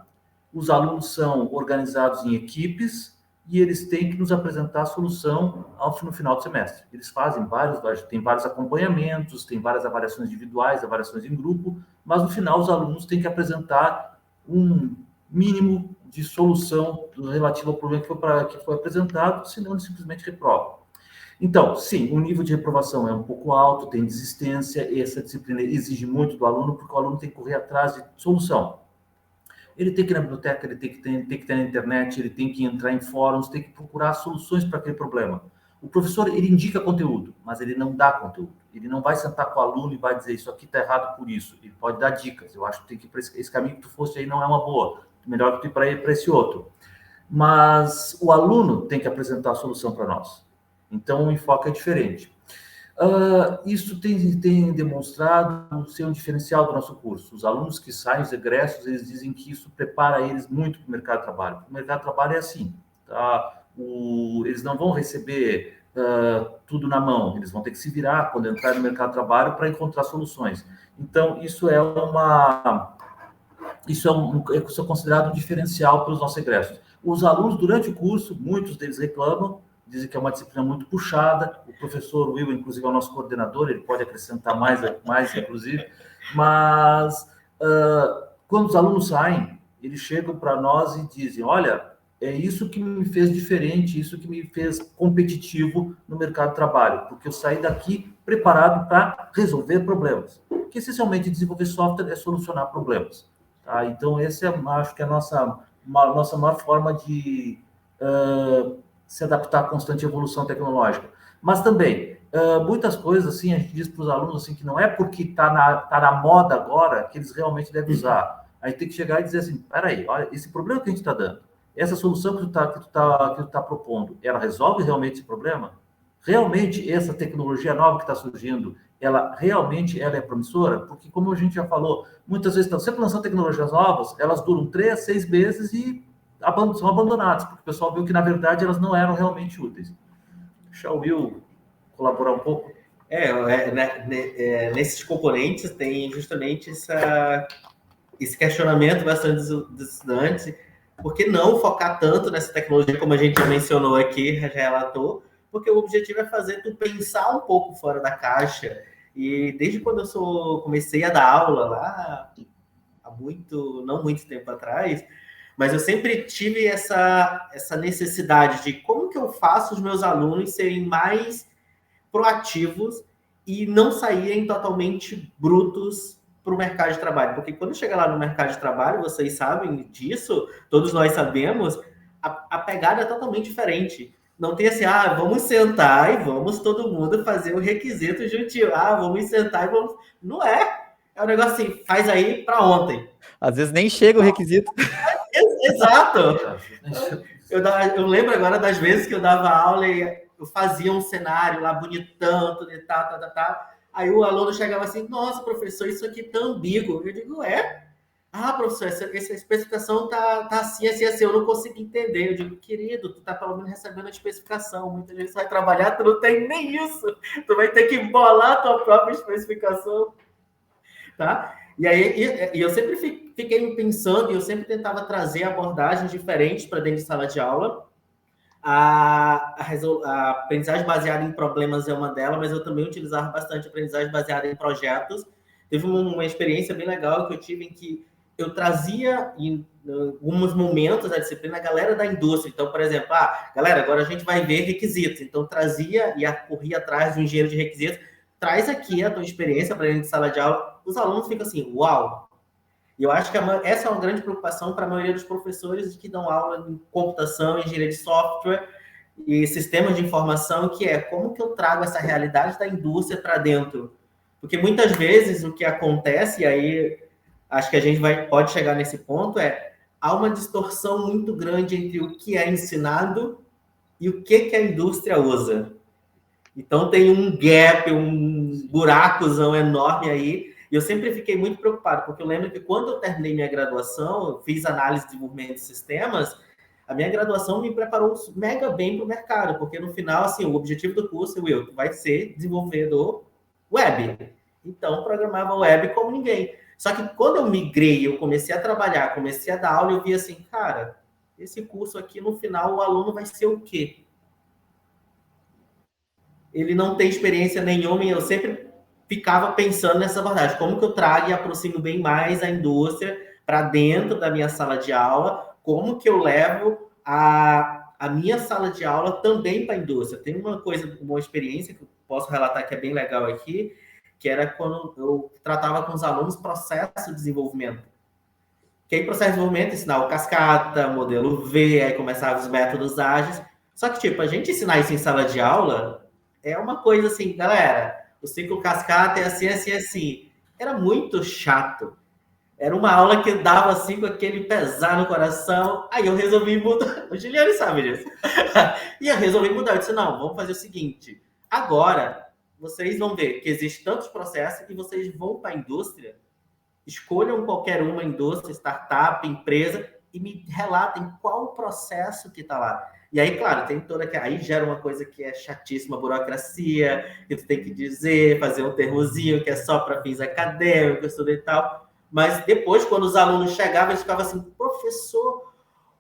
os alunos são organizados em equipes e eles têm que nos apresentar a solução no final do semestre. Eles fazem tem vários acompanhamentos, tem várias avaliações individuais, avaliações em grupo, mas no final os alunos têm que apresentar um mínimo de solução relativo ao problema que foi apresentado, senão eles simplesmente reprovam. Então, sim, o nível de reprovação é um pouco alto, tem desistência, e essa disciplina exige muito do aluno, porque o aluno tem que correr atrás de solução. Ele tem que ir na biblioteca, ele tem que ter na internet, ele tem que entrar em fóruns, tem que procurar soluções para aquele problema. O professor, ele indica conteúdo, mas ele não dá conteúdo. Ele não vai sentar com o aluno e vai dizer, isso aqui está errado por isso. Ele pode dar dicas. Eu acho que tem que ir para esse caminho que tu fosse aí não é uma boa. Melhor que tu ir para esse outro. Mas o aluno tem que apresentar a solução para nós. Então, o enfoque é diferente. Isso tem demonstrado ser um diferencial do nosso curso. Os alunos que saem, os egressos, eles dizem que isso prepara eles muito para o mercado de trabalho. O mercado de trabalho é assim, tá? Eles não vão receber tudo na mão, eles vão ter que se virar quando entrar no mercado de trabalho para encontrar soluções. Então, isso é considerado um diferencial para os nossos egressos. Os alunos, durante o curso, muitos deles reclamam, dizem que é uma disciplina muito puxada. O professor Will, inclusive, é o nosso coordenador, ele pode acrescentar mais inclusive. Mas, quando os alunos saem, eles chegam para nós e dizem, olha, é isso que me fez diferente, isso que me fez competitivo no mercado de trabalho, porque eu saí daqui preparado para resolver problemas. Porque, essencialmente, desenvolver software é solucionar problemas. Tá? Então, essa acho que é a nossa maior forma de se adaptar à constante evolução tecnológica. Mas também, muitas coisas, assim, a gente diz para os alunos assim, que não é porque está na moda agora que eles realmente devem usar. A gente tem que chegar e dizer assim, peraí, olha, esse problema que a gente está dando, essa solução que tu tá propondo, ela resolve realmente esse problema? Realmente, essa tecnologia nova que está surgindo, ela é promissora? Porque, como a gente já falou, muitas vezes estão sempre lançando tecnologias novas, elas duram 3 a 6 meses e são abandonadas, porque o pessoal viu que, na verdade, elas não eram realmente úteis. Deixa o Will colaborar um pouco. Nesses componentes tem justamente esse questionamento bastante dos estudantes, por que não focar tanto nessa tecnologia, como a gente já mencionou aqui, já relatou, porque o objetivo é fazer tu pensar um pouco fora da caixa. E desde quando eu comecei a dar aula lá, não muito tempo atrás, mas eu sempre tive essa necessidade de como que eu faço os meus alunos serem mais proativos e não saírem totalmente brutos para o mercado de trabalho. Porque quando chega lá no mercado de trabalho, vocês sabem disso, todos nós sabemos, a pegada é totalmente diferente. Não tem assim, vamos sentar e vamos todo mundo fazer o requisito juntinho. Vamos sentar e vamos... Não é. É um negócio assim, faz aí para ontem. Às vezes nem chega o requisito. Exato. Eu lembro agora das vezes que eu dava aula e eu fazia um cenário lá bonitão, tudo e tal. Aí o aluno chegava assim, nossa, professor, isso aqui tá ambíguo. Eu digo, professor, essa especificação tá assim, eu não consigo entender. Eu digo, querido, tu tá pelo menos recebendo a especificação. Muitas vezes você vai trabalhar, tu não tem nem isso. Tu vai ter que bolar a tua própria especificação. Tá? E aí eu sempre fiquei pensando, e eu sempre tentava trazer abordagens diferentes para dentro de sala de aula. A aprendizagem baseada em problemas é uma delas, mas eu também utilizava bastante aprendizagem baseada em projetos. Teve uma experiência bem legal que eu tive em que eu trazia em alguns momentos da disciplina a galera da indústria. Então, por exemplo, galera, agora a gente vai ver requisitos. Então, trazia e corria atrás de um engenheiro de requisitos. Traz aqui a tua experiência para dentro de sala de aula. Os alunos ficam assim, uau! E eu acho que essa é uma grande preocupação para a maioria dos professores que dão aula em computação, engenharia de software e sistemas de informação, que é como que eu trago essa realidade da indústria para dentro. Porque muitas vezes o que acontece, e aí acho que a gente pode chegar nesse ponto, há uma distorção muito grande entre o que é ensinado e o que a indústria usa. Então tem um gap, um buracozão enorme aí, e eu sempre fiquei muito preocupado, porque eu lembro que quando eu terminei minha graduação, eu fiz análise de desenvolvimento de sistemas, a minha graduação me preparou mega bem para o mercado, porque no final, assim, o objetivo do curso, Will, vai ser desenvolvedor web. Então, programava web como ninguém. Só que quando eu migrei, eu comecei a trabalhar, comecei a dar aula, eu vi assim, cara, esse curso aqui, no final, o aluno vai ser o quê? Ele não tem experiência nenhuma, e eu sempre ficava pensando nessa abordagem, como que eu trago e aproximo bem mais a indústria para dentro da minha sala de aula, como que eu levo a minha sala de aula também para a indústria. Tem uma experiência que eu posso relatar que é bem legal aqui, que era quando eu tratava com os alunos processo de desenvolvimento. Que aí, processo de desenvolvimento, ensinar o cascata, modelo V, aí começava os métodos ágeis. Só que, tipo, a gente ensinar isso em sala de aula é uma coisa assim, galera, o ciclo cascata é assim, assim, assim. Era muito chato. Era uma aula que dava assim com aquele pesar no coração. Aí eu resolvi mudar. O Juliano sabe disso. E eu resolvi mudar. Eu disse, não, vamos fazer o seguinte. Agora, vocês vão ver que existem tantos processos que vocês vão para a indústria, escolham qualquer uma indústria, startup, empresa, e me relatem qual o processo que está lá. E aí, claro, tem toda que aí gera uma coisa que é chatíssima, burocracia, que tu tem que dizer, fazer um termozinho que é só para fins acadêmicos, tudo e tal. Mas depois, quando os alunos chegavam, eles ficavam assim, professor,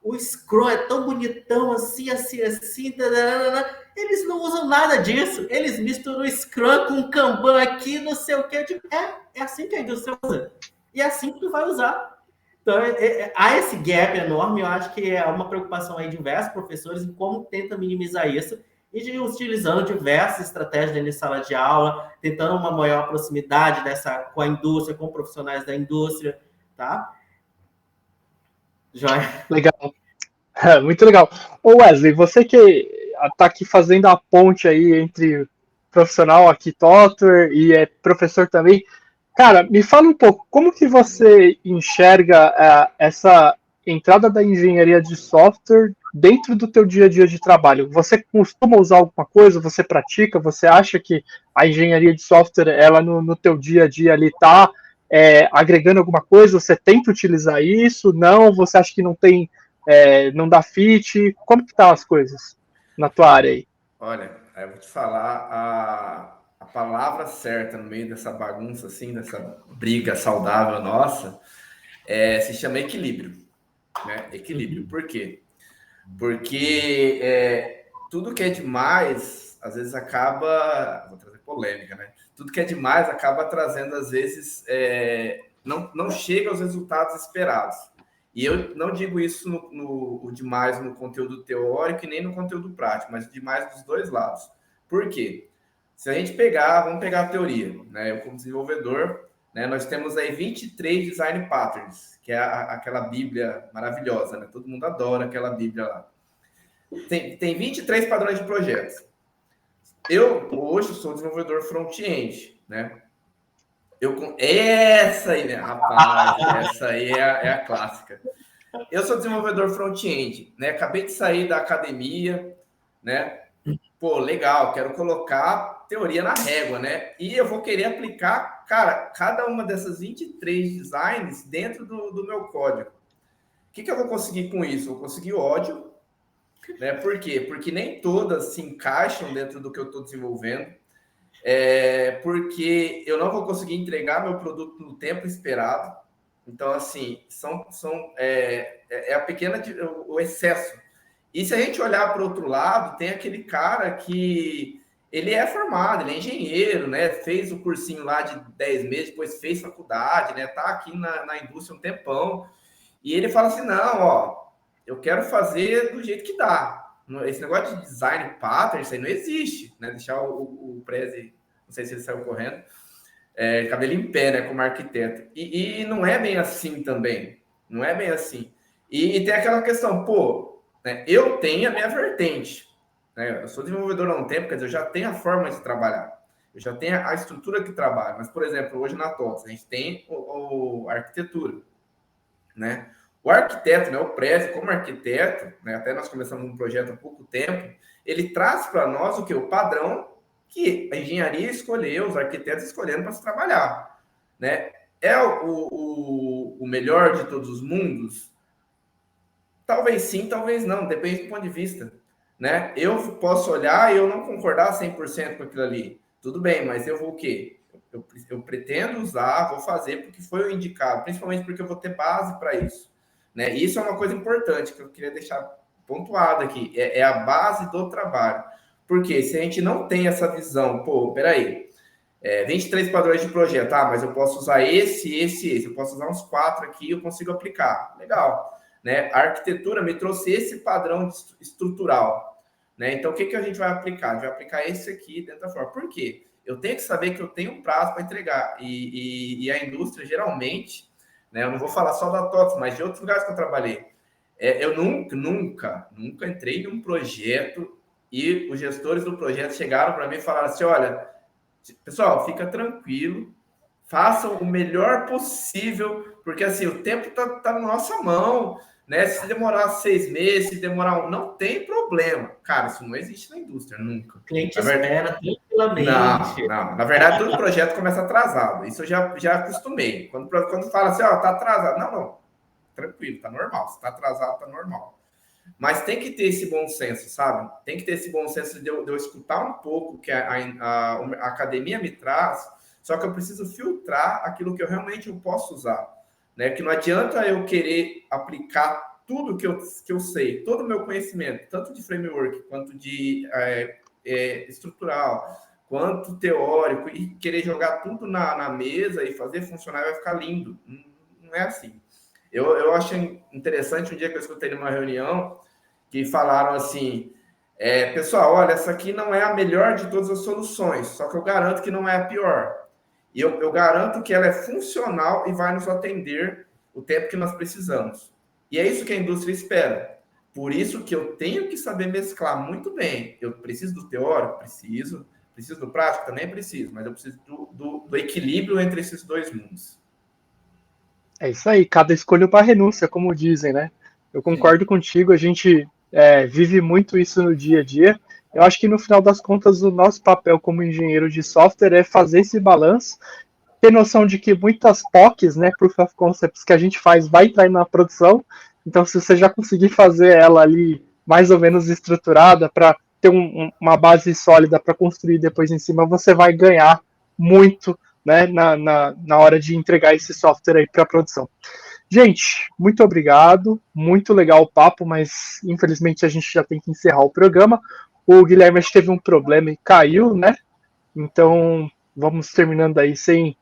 o Scrum é tão bonitão, assim, assim, assim, tararara. Eles não usam nada disso. Eles misturam o Scrum com Kanban aqui, não sei o quê. Tipo, é assim que a indústria usa. E é assim que tu vai usar. Então, há esse gap enorme, eu acho que é uma preocupação aí de diversos professores em como tenta minimizar isso e utilizando diversas estratégias dentro de sala de aula, tentando uma maior proximidade com a indústria, com profissionais da indústria, tá? Joia. Legal. Muito legal. Ô Wesley, você que está aqui fazendo a ponte aí entre profissional aqui, tutor, e é professor também, cara, me fala um pouco, como que você enxerga essa entrada da engenharia de software dentro do teu dia a dia de trabalho? Você costuma usar alguma coisa? Você pratica? Você acha que a engenharia de software, ela no teu dia a dia ali está agregando alguma coisa? Você tenta utilizar isso? Não? Você acha que não tem, não dá fit? Como que tá as coisas na tua área aí? Olha, eu vou te falar a palavra certa no meio dessa bagunça, assim, dessa briga saudável nossa, se chama equilíbrio, né? Equilíbrio. Por quê? Porque tudo que é demais, às vezes acaba... Vou trazer polêmica, né? Tudo que é demais acaba trazendo, às vezes, não chega aos resultados esperados. E eu não digo isso no demais no conteúdo teórico e nem no conteúdo prático, mas demais dos dois lados. Por quê? Se a gente vamos pegar a teoria, né? Eu, como desenvolvedor, né, nós temos aí 23 design patterns, que é aquela bíblia maravilhosa, né? Todo mundo adora aquela bíblia lá. Tem 23 padrões de projetos. Eu, hoje, sou desenvolvedor front-end, né? Essa aí, né, rapaz? Essa aí é a clássica. Eu sou desenvolvedor front-end, né? Acabei de sair da academia, né? Pô, legal, quero colocar teoria na régua, né? E eu vou querer aplicar, cara, cada uma dessas 23 designs dentro do meu código. O que eu vou conseguir com isso? Eu vou conseguir ódio, né? Por quê? Porque nem todas se encaixam dentro do que eu estou desenvolvendo. Porque eu não vou conseguir entregar meu produto no tempo esperado. Então, assim, é a pequena, o excesso. E se a gente olhar para o outro lado, tem aquele cara que ele é formado, ele é engenheiro, né? Fez o cursinho lá de 10 meses, depois fez faculdade, né? Tá aqui na indústria um tempão. E ele fala assim, não, ó, eu quero fazer do jeito que dá. Esse negócio de design pattern, isso aí não existe, né? Deixar o Prezi, não sei se ele saiu correndo, cabelo em pé, né? Como arquiteto. E não é bem assim também. Não é bem assim. E tem aquela questão, pô, né, eu tenho a minha vertente, né? Eu sou desenvolvedor há um tempo, quer dizer, eu já tenho a forma de trabalhar. eu já tenho a estrutura que trabalha. Mas, por exemplo, hoje na TOTS, a gente tem a arquitetura, né? O arquiteto, né, o Prezi, como arquiteto, né, até nós começamos um projeto há pouco tempo, ele traz para nós o que? O padrão que a engenharia escolheu, os arquitetos escolheram para se trabalhar, né? É o melhor de todos os mundos? Talvez sim, talvez não, depende do ponto de vista, né? Eu posso olhar e eu não concordar 100% com aquilo ali, tudo bem, mas eu vou o quê? Eu pretendo usar, vou fazer porque foi o indicado, principalmente porque eu vou ter base para isso, né? E isso é uma coisa importante que eu queria deixar pontuado aqui, é a base do trabalho. Porque se a gente não tem essa visão, pô, peraí, 23 padrões de projeto, mas eu posso usar esse, eu posso usar uns 4 aqui, eu consigo aplicar. Legal, né? A arquitetura me trouxe esse padrão estrutural, né? Então, o que a gente vai aplicar? A gente vai aplicar esse aqui dentro da forma. Por quê? Eu tenho que saber que eu tenho um prazo para entregar. E a indústria, geralmente, né? Eu não vou falar só da TOTS, mas de outros lugares que eu trabalhei. Eu nunca entrei num projeto e os gestores do projeto chegaram para mim e falaram assim, olha, pessoal, fica tranquilo, façam o melhor possível, porque assim, o tempo tá na nossa mão, né? Se demorar 6 meses, se demorar não tem problema. Cara, isso não existe na indústria, nunca. O cliente espera tranquilamente. Não. Na verdade, todo projeto começa atrasado. Isso eu já acostumei. Quando fala assim, tá atrasado. Não. Tranquilo, tá normal. Se tá atrasado, tá normal. Mas tem que ter esse bom senso, sabe? Tem que ter esse bom senso de eu escutar um pouco que a academia me traz, só que eu preciso filtrar aquilo que eu realmente posso usar, né? Que não adianta eu querer aplicar tudo que eu sei, todo o meu conhecimento, tanto de framework, quanto de estrutural, quanto teórico, e querer jogar tudo na mesa e fazer funcionar, vai ficar lindo. Não é assim. Eu achei interessante um dia que eu escutei numa reunião que falaram assim, pessoal, olha, essa aqui não é a melhor de todas as soluções, só que eu garanto que não é a pior. E eu garanto que ela é funcional e vai nos atender o tempo que nós precisamos. E é isso que a indústria espera. Por isso que eu tenho que saber mesclar muito bem. Eu preciso do teórico? Preciso. Preciso do prático? Também preciso. Mas eu preciso do equilíbrio entre esses dois mundos. É isso aí, cada escolha para renúncia, como dizem, né? Eu concordo contigo, a gente vive muito isso no dia a dia. Eu acho que no final das contas o nosso papel como engenheiro de software é fazer esse balanço, ter noção de que muitas POCs, né, Proof of Concepts, que a gente faz vai entrar na produção, então se você já conseguir fazer ela ali mais ou menos estruturada para ter uma base sólida para construir depois em cima, você vai ganhar muito, né, na hora de entregar esse software aí para a produção. Gente, muito obrigado, muito legal o papo, mas infelizmente a gente já tem que encerrar o programa. O Guilherme teve um problema e caiu, né? Então vamos terminando aí sem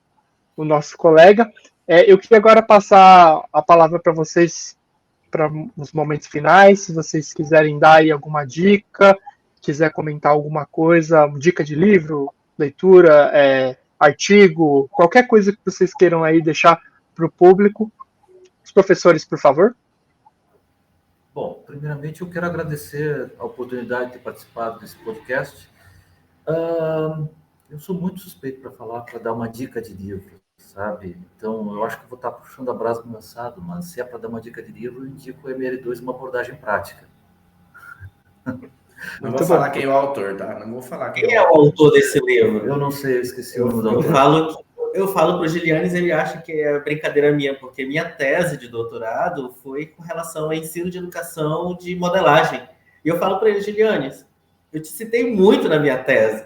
o nosso colega. Eu queria agora passar a palavra para vocês para os momentos finais, se vocês quiserem dar aí alguma dica, quiser comentar alguma coisa, dica de livro, leitura, artigo, qualquer coisa que vocês queiram aí deixar para o público. Os professores, por favor. Bom, primeiramente eu quero agradecer a oportunidade de ter participado desse podcast. Eu sou muito suspeito para falar, para dar uma dica de livro, sabe? Então, eu acho que vou estar puxando a brasa do meu assado, mas se é para dar uma dica de livro, eu indico o ML2, uma abordagem prática. Não vou falar quem é o autor, tá? Não vou falar quem é o autor desse livro. Eu não sei, eu esqueci o nome do autor. Eu falo para o Gilianes, ele acha que é brincadeira minha, porque minha tese de doutorado foi com relação ao ensino de educação de modelagem. E eu falo para ele, Gilianes, eu te citei muito na minha tese.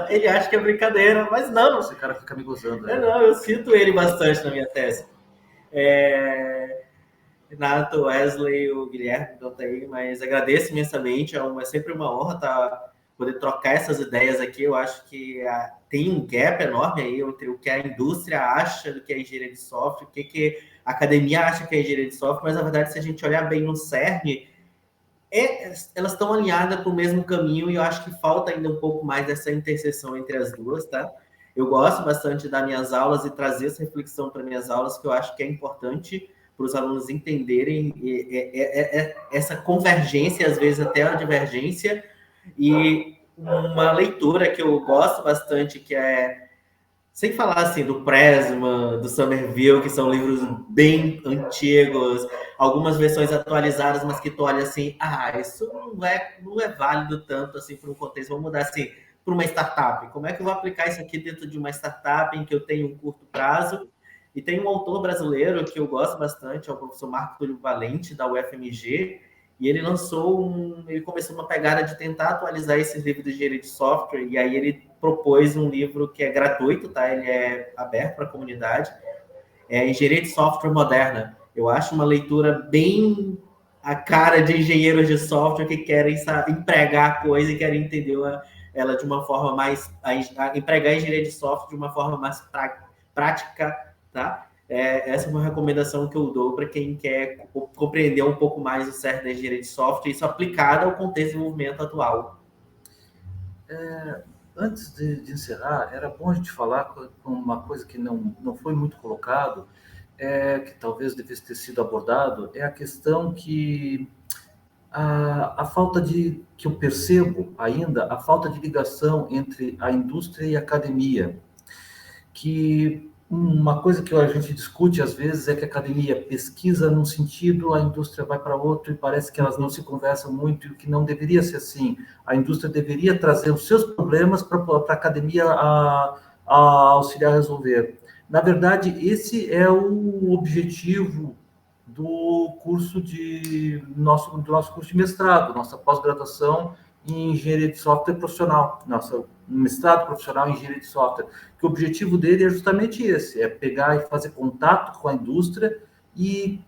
Ele acha que é brincadeira, mas não. Esse cara fica me gozando. Né? Não, eu cito ele bastante na minha tese. Renato, Wesley, o Guilherme, não tá aí, mas agradeço imensamente. É sempre uma honra poder trocar essas ideias aqui. Eu acho que tem um gap enorme aí entre o que a indústria acha do que é engenharia de software, o que a academia acha que é engenharia de software, mas na verdade, se a gente olhar bem no cerne, elas estão alinhadas para o mesmo caminho e eu acho que falta ainda um pouco mais dessa interseção entre as duas, tá? Eu gosto bastante de dar minhas aulas e trazer essa reflexão para minhas aulas, que eu acho que é importante para os alunos entenderem essa convergência, às vezes até a divergência, e uma leitura que eu gosto bastante, que é, sem falar assim do Pressman, do Somerville, que são livros bem antigos, algumas versões atualizadas, mas que tu olha assim, isso não é válido tanto assim para um contexto. Vamos mudar assim para uma startup. Como é que eu vou aplicar isso aqui dentro de uma startup em que eu tenho um curto prazo? E tem um autor brasileiro que eu gosto bastante, é o professor Marco Túlio Valente, da UFMG, e ele ele começou uma pegada de tentar atualizar esses livros de engenharia de software, e aí ele propôs um livro que é gratuito, tá? Ele é aberto para a comunidade, é Engenharia de Software Moderna. Eu acho uma leitura bem a cara de engenheiros de software que querem empregar a coisa e querem entender ela de uma forma mais... empregar a engenharia de software de uma forma mais prática, tá? Essa é uma recomendação que eu dou para quem quer compreender um pouco mais o cerne da engenharia de software, isso aplicado ao contexto de desenvolvimento atual. Antes de encerrar, era bom a gente falar com uma coisa que não foi muito colocado, que talvez devesse ter sido abordado, é a questão que a falta que eu percebo ainda, a falta de ligação entre a indústria e a academia, que uma coisa que a gente discute às vezes é que a academia pesquisa num sentido, a indústria vai para outro, e parece que elas não se conversam muito, e que não deveria ser assim. A indústria deveria trazer os seus problemas para a academia a auxiliar a resolver. Na verdade, esse é o objetivo do nosso curso de mestrado, nossa pós-graduação em engenharia de software profissional, nosso mestrado profissional em engenharia de software, que o objetivo dele é justamente esse, é pegar e fazer contato com a indústria e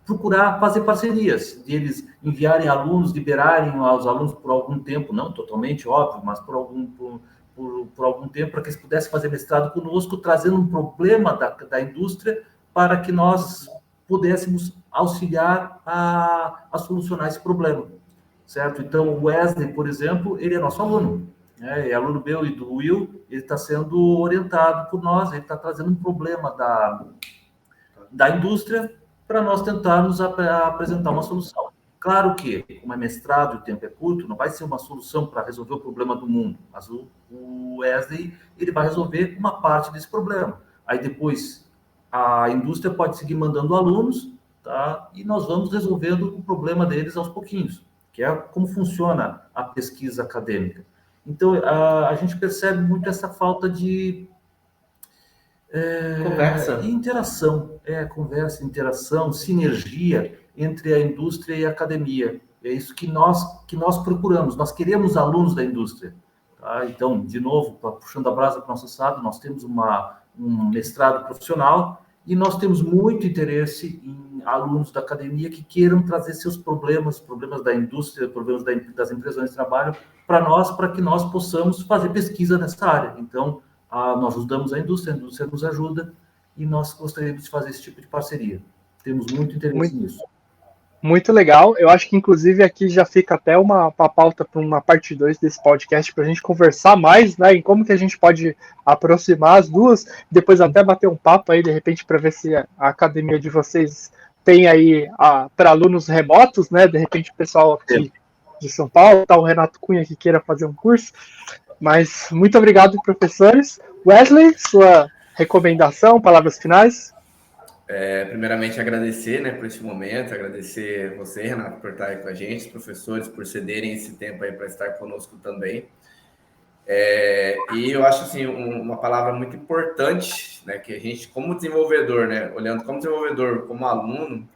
procurar fazer parcerias, de eles enviarem alunos, liberarem os alunos por algum tempo, não totalmente, óbvio, mas por algum tempo, para que eles pudessem fazer mestrado conosco, trazendo um problema da indústria para que nós pudéssemos auxiliar a solucionar esse problema, certo? Então, o Wesley, por exemplo, ele é nosso aluno, né? É aluno meu e do Will, ele está sendo orientado por nós, ele está trazendo um problema da indústria para nós tentarmos apresentar uma solução. Claro que, como é mestrado e o tempo é curto, não vai ser uma solução para resolver o problema do mundo, mas o Wesley, ele vai resolver uma parte desse problema. Aí depois, a indústria pode seguir mandando alunos, tá? E nós vamos resolvendo o problema deles aos pouquinhos, que é como funciona a pesquisa acadêmica. Então, a gente percebe muito essa falta de conversa, interação, sinergia entre a indústria e a academia. É isso que nós procuramos. Nós queremos alunos da indústria. Tá? Então, de novo, puxando a brasa para o nosso assado, nós temos um mestrado profissional e nós temos muito interesse em alunos da academia que queiram trazer seus problemas da indústria, problemas das empresas onde trabalham, para que nós possamos fazer pesquisa nessa área. Então, nós ajudamos a indústria nos ajuda, e nós gostaríamos de fazer esse tipo de parceria. Temos muito interesse nisso. Muito legal. Eu acho que, inclusive, aqui já fica até uma pauta para uma parte 2 desse podcast, para a gente conversar mais, né, em como que a gente pode aproximar as duas, depois até bater um papo aí, de repente, para ver se a academia de vocês tem aí para alunos remotos, né, de repente o pessoal aqui de São Paulo, tá o Renato Cunha que queira fazer um curso. Mas muito obrigado, professores. Wesley, sua recomendação, palavras finais? Primeiramente, agradecer, né, por esse momento, agradecer você, Renato, por estar aí com a gente, os professores por cederem esse tempo aí para estar conosco também. E eu acho assim, uma palavra muito importante, né, que a gente, como desenvolvedor, né, olhando como desenvolvedor, como aluno,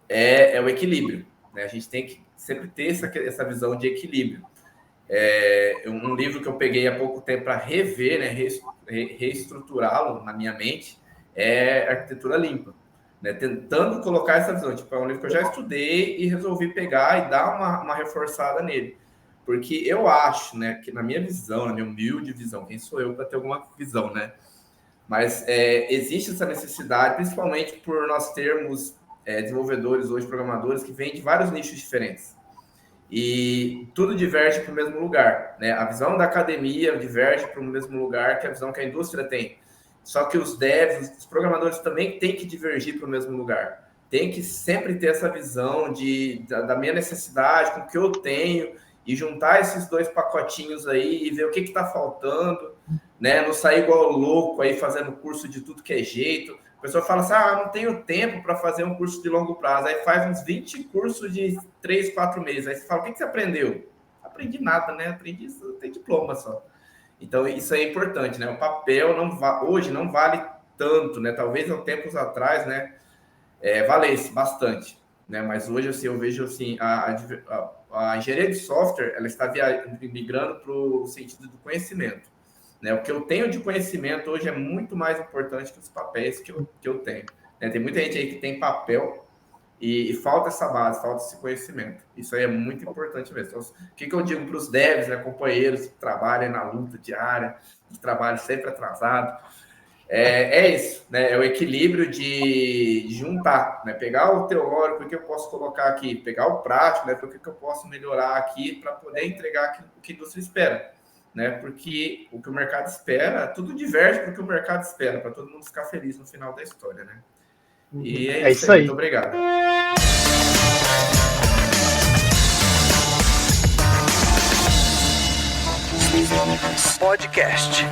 é o equilíbrio, né? A gente tem que sempre ter essa visão de equilíbrio. Um livro que eu peguei há pouco tempo para rever, né, reestruturá-lo na minha mente, é Arquitetura Limpa, né, tentando colocar essa visão. Tipo, é um livro que eu já estudei e resolvi pegar e dar uma reforçada nele, porque eu acho, né, que na minha visão, na minha humilde visão, quem sou eu para ter alguma visão, né, mas existe essa necessidade, principalmente por nós termos desenvolvedores hoje, programadores, que vêm de vários nichos diferentes. E tudo diverge para o mesmo lugar, né? A visão da academia diverge para o mesmo lugar que a visão que a indústria tem. Só que os devs, os programadores também têm que divergir para o mesmo lugar. Tem que sempre ter essa visão da minha necessidade, com o que eu tenho, e juntar esses 2 pacotinhos aí e ver o que está faltando, né? Não sair igual louco aí fazendo curso de tudo que é jeito. A pessoa fala assim, não tenho tempo para fazer um curso de longo prazo. Aí faz uns 20 cursos de 3, 4 meses. Aí você fala, o que você aprendeu? Aprendi nada, né? Aprendi isso, tem diploma só. Então, isso é importante, né? O papel hoje não vale tanto, né? Talvez há tempos atrás, né? Valesse bastante, né? Mas hoje, assim, eu vejo, assim, a engenharia de software, ela está migrando para o sentido do conhecimento, né? O que eu tenho de conhecimento hoje é muito mais importante que os papéis que eu tenho, né? Tem muita gente aí que tem papel e falta essa base, falta esse conhecimento. Isso aí é muito importante mesmo. Então, o que eu digo para os devs, né, companheiros que trabalham na luta diária, que trabalham sempre atrasado, é isso, né? É o equilíbrio de juntar, né? Pegar o teórico, o que eu posso colocar aqui, pegar o prático, né? O que eu posso melhorar aqui para poder entregar aquilo que a indústria espera, né? Porque o que o mercado espera, tudo diverge para o que o mercado espera, para todo mundo ficar feliz no final da história, né? E é isso aí. Muito obrigado. Podcast.